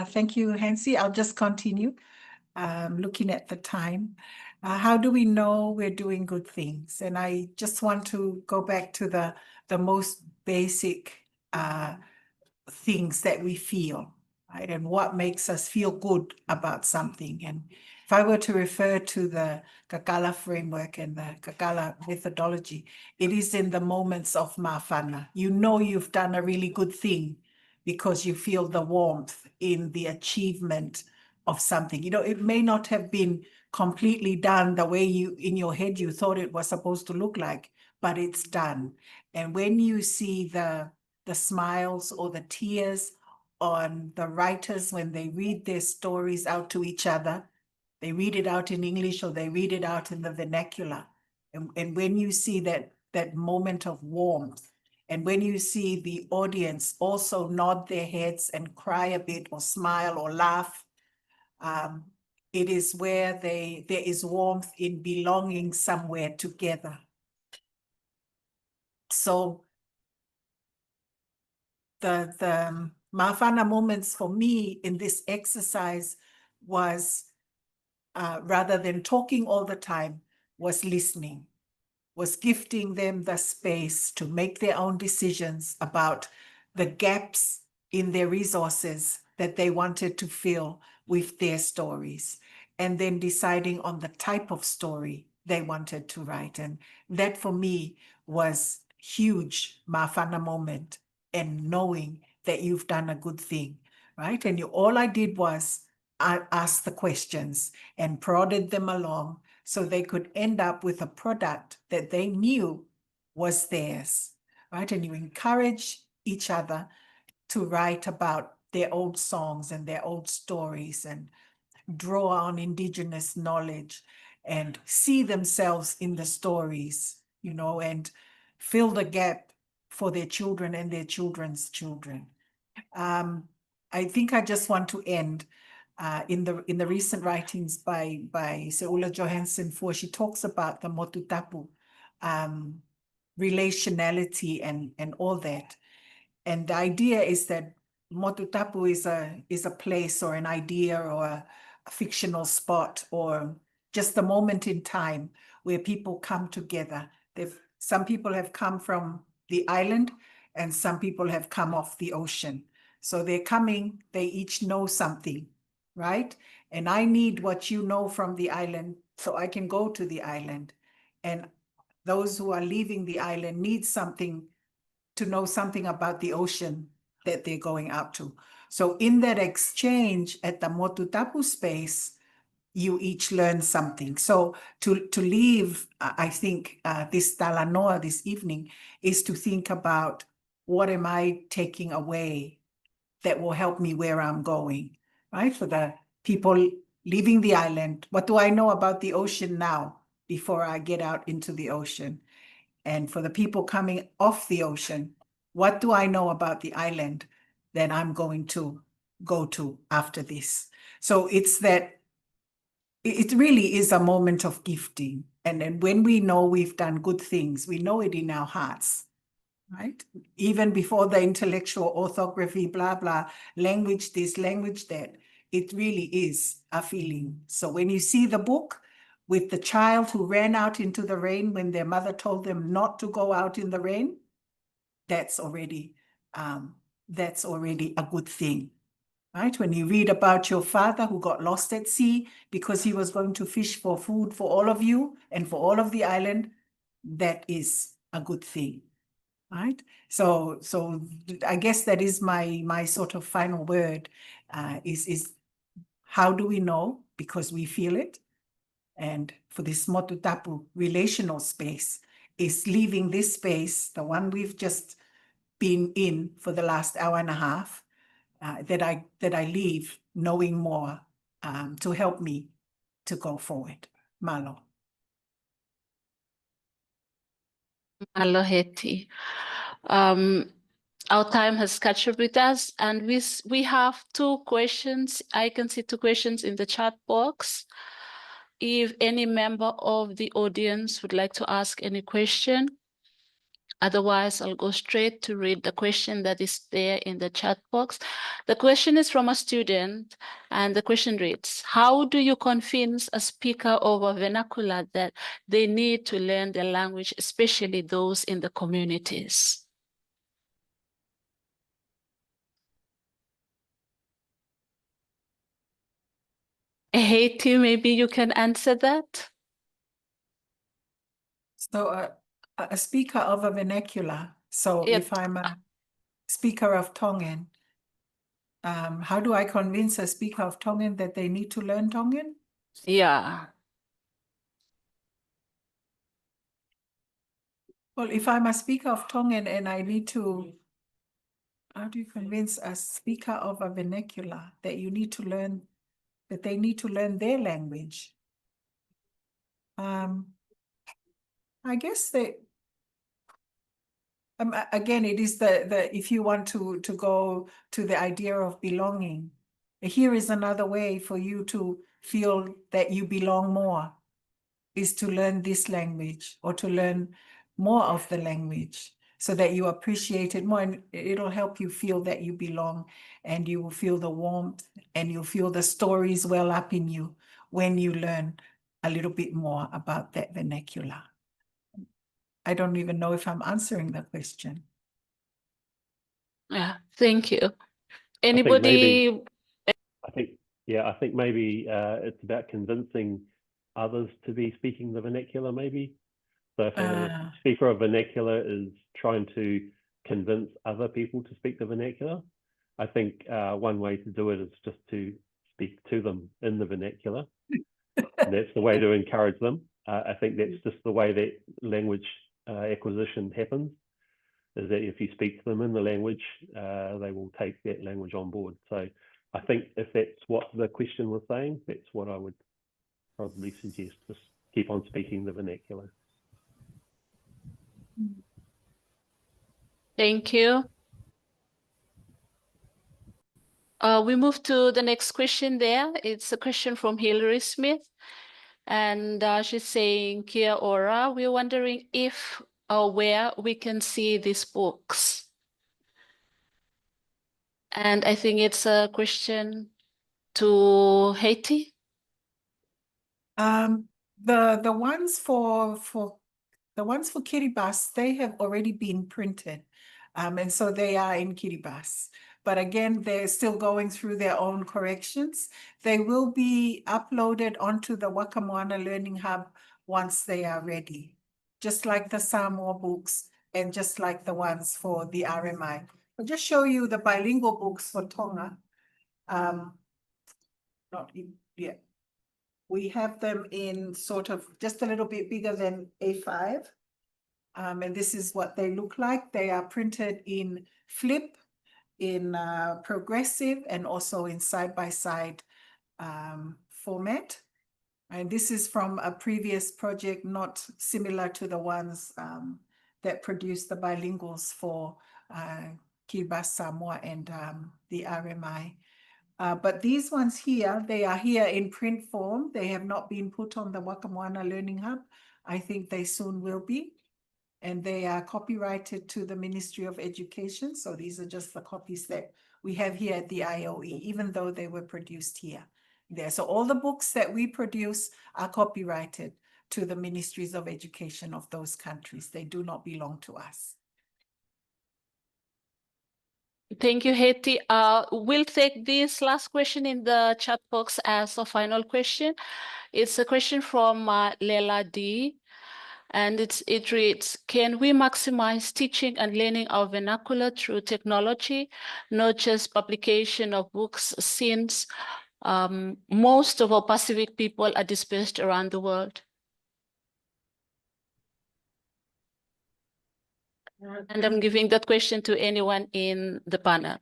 Thank you, Hansi. I'll just continue looking at the time. How do we know we're doing good things? And I just want to go back to the most basic things that we feel, right? And what makes us feel good about something. if I were to refer to the Kakala framework and the Kakala methodology, it is in the moments of mafana. You know you've done a really good thing because you feel the warmth in the achievement of something. You know, it may not have been completely done the way you, in your head, you thought it was supposed to look like, but it's done. And when you see the smiles or the tears on the writers when they read their stories out to each other, they read it out in English or they read it out in the vernacular. And when you see that moment of warmth, and when you see the audience also nod their heads and cry a bit or smile or laugh, it is where there is warmth in belonging somewhere together. So the Mafana moments for me in this exercise was, rather than talking all the time, was listening, was gifting them the space to make their own decisions about the gaps in their resources that they wanted to fill with their stories, and then deciding on the type of story they wanted to write. And that for me was huge Mafana moment, and knowing that you've done a good thing, right? And all I did was I asked the questions and prodded them along so they could end up with a product that they knew was theirs, right? And you encourage each other to write about their old songs and their old stories and draw on indigenous knowledge and see themselves in the stories, you know, and fill the gap for their children and their children's children. I think I just want to end in the recent writings by Seula Johansson, for she talks about the motutapu, relationality and all that. And the idea is that motutapu is a place or an idea or a fictional spot or just a moment in time where people come together. Some people have come from the island and some people have come off the ocean. So they're coming, they each know something, right? And I need what you know from the island so I can go to the island. And those who are leaving the island need something to know something about the ocean that they're going out to. So in that exchange at the Motutapu space, you each learn something. So to leave, I think this Talanoa this evening is to think about, what am I taking away that will help me where I'm going, right? For the people leaving the island, what do I know about the ocean now before I get out into the ocean? And for the people coming off the ocean, what do I know about the island that I'm going to go to after this? So it's that, it really is a moment of gifting. And then when we know we've done good things, we know it in our hearts, right? Even before the intellectual orthography, blah, blah, language this, language that, it really is a feeling. So when you see the book with the child who ran out into the rain when their mother told them not to go out in the rain, that's already a good thing, right? When you read about your father who got lost at sea because he was going to fish for food for all of you and for all of the island, that is a good thing, right? So I guess that is my sort of final word, is how do we know? Because we feel it. And for this motutapu relational space is leaving this space, the one we've just been in for the last hour and a half, that I leave knowing more to help me to go forward. Malo. Malo Heti. Our time has catch up with us, and we have 2 questions. I can see 2 questions in the chat box. If any member of the audience would like to ask any question, otherwise I'll go straight to read the question that is there in the chat box. The question is from a student, and the question reads, how do you convince a speaker of a vernacular that they need to learn the language, especially those in the communities? Heti, maybe you can answer that. So a speaker of a vernacular. So Yep. if I'm a speaker of Tongan, how do I convince a speaker of Tongan that they need to learn Tongan? Yeah. Well, if I'm a speaker of Tongan and I need to, how do you convince a speaker of a vernacular that you need to learn, that they need to learn their language? I guess they, again, it is the if you want to go to the idea of belonging, here is another way for you to feel that you belong more, is to learn this language or to learn more of the language so that you appreciate it more, and it'll help you feel that you belong, and you will feel the warmth and you'll feel the stories well up in you when you learn a little bit more about that vernacular. I don't even know if I'm answering the question. Yeah, thank you. I Anybody? think maybe it's about convincing others to be speaking the vernacular, maybe. So if a speaker of vernacular is trying to convince other people to speak the vernacular, I think one way to do it is just to speak to them in the vernacular. And that's the way to encourage them. I think that's just the way that language acquisition happens, is that if you speak to them in the language, they will take that language on board. So I think if that's what the question was saying, that's what I would probably suggest, just keep on speaking the vernacular. Thank you. We move to the next question there. It's a question from Hilary Smith. And she's saying, Kia ora, we're wondering if or where we can see these books. And I think it's a question to Heti. The ones for Kiribati, they have already been printed. And so they are in Kiribati. But again, they're still going through their own corrections. They will be uploaded onto the Wakamoana Learning Hub once they are ready, just like the Saumore books and just like the ones for the RMI. I'll just show you the bilingual books for Tonga. We have them in sort of just a little bit bigger than A5. And this is what they look like. They are printed in flip, in progressive, and also in side-by-side format. And this is from a previous project, not similar to the ones that produced the bilinguals for Kiribati, Samoa, and the RMI. But these ones here, they are here in print form. They have not been put on the Wakamoana Learning Hub. I think they soon will be. And they are copyrighted to the Ministry of Education. So these are just the copies that we have here at the IOE, even though they were produced here. There. So all the books that we produce are copyrighted to the Ministries of Education of those countries. They do not belong to us. Thank you, Heti. We'll take this last question in the chat box as a final question. It's a question from Lela D. And it reads, can we maximize teaching and learning our vernacular through technology, not just publication of books, since most of our Pacific people are dispersed around the world? And I'm giving that question to anyone in the panel.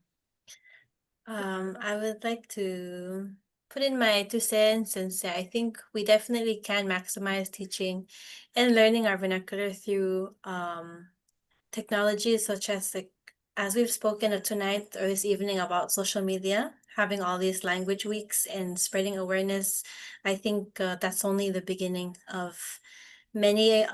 I would like to put in my 2 cents and say I think we definitely can maximize teaching and learning our vernacular through technologies such as, like, as we've spoken tonight or this evening about social media, having all these language weeks and spreading awareness. I think that's only the beginning of many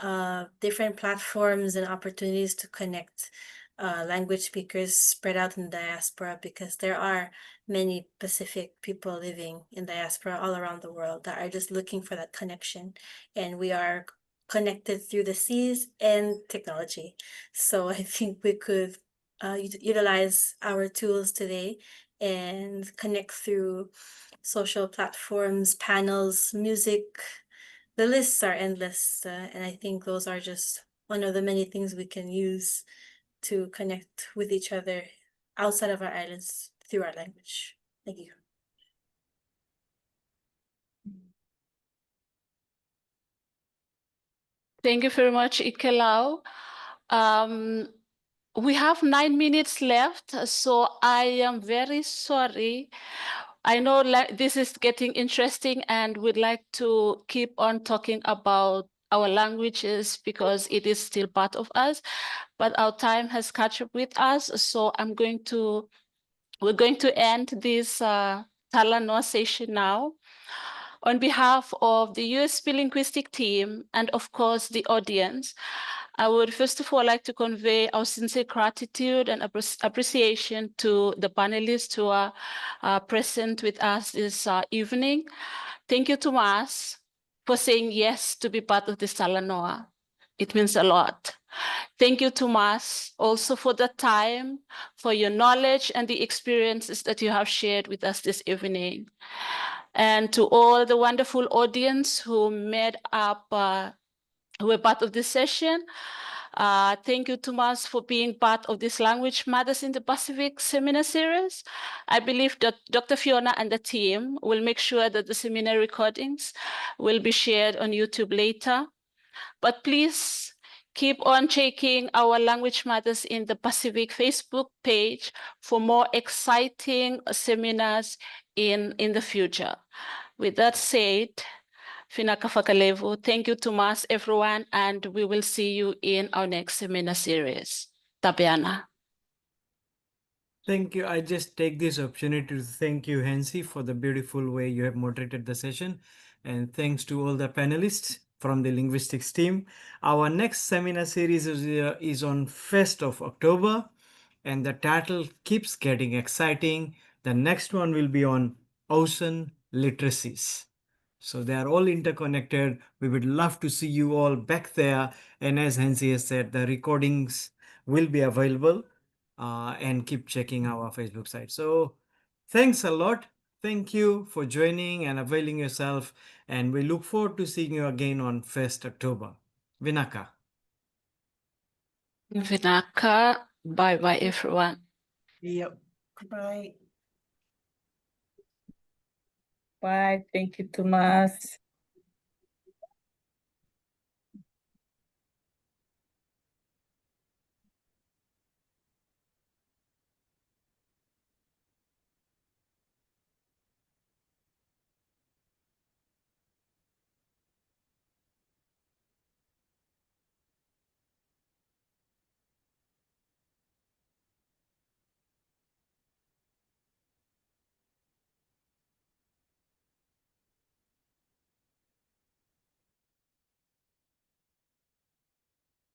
different platforms and opportunities to connect language speakers spread out in the diaspora, because there are many Pacific people living in diaspora all around the world that are just looking for that connection. And we are connected through the seas and technology. So I think we could utilize our tools today and connect through social platforms, panels, music. The lists are endless, and I think those are just one of the many things we can use to connect with each other outside of our islands through our language. Thank you. Thank you very much, Ikelau. We have 9 minutes left, so I am very sorry. I know this is getting interesting and we'd like to keep on talking about our languages because it is still part of us, but our time has caught up with us. So we're going to end this Talanoa session now. On behalf of the USP linguistic team and of course the audience, I would first of all like to convey our sincere gratitude and appreciation to the panelists who are present with us this evening. Thank you, Tomas, for saying yes to be part of this Talanoa. It means a lot. Thank you, Tomas, also for the time, for your knowledge and the experiences that you have shared with us this evening. And to all the wonderful audience who made up, who were part of this session. Thank you, Tomas, for being part of this Language Matters in the Pacific seminar series. I believe that Dr. Fiona and the team will make sure that the seminar recordings will be shared on YouTube later. But please keep on checking our Language Matters in the Pacific Facebook page for more exciting seminars in the future. With that said, Finaka Fakalevu, thank you, Tomas, everyone, and we will see you in our next seminar series. Tabiana. Thank you. I just take this opportunity to thank you, Hansi, for the beautiful way you have moderated the session. And thanks to all the panelists from the linguistics team. Our next seminar series is on 1st of October, and the title keeps getting exciting. The next one will be on ocean literacies. So they are all interconnected. We would love to see you all back there. And as Hansi has said, the recordings will be available, and keep checking our Facebook site. So thanks a lot. Thank you for joining and availing yourself. And we look forward to seeing you again on 1st October. Vinaka. Vinaka. Bye-bye, everyone. Yep. Goodbye. Bye. Thank you, Tomas.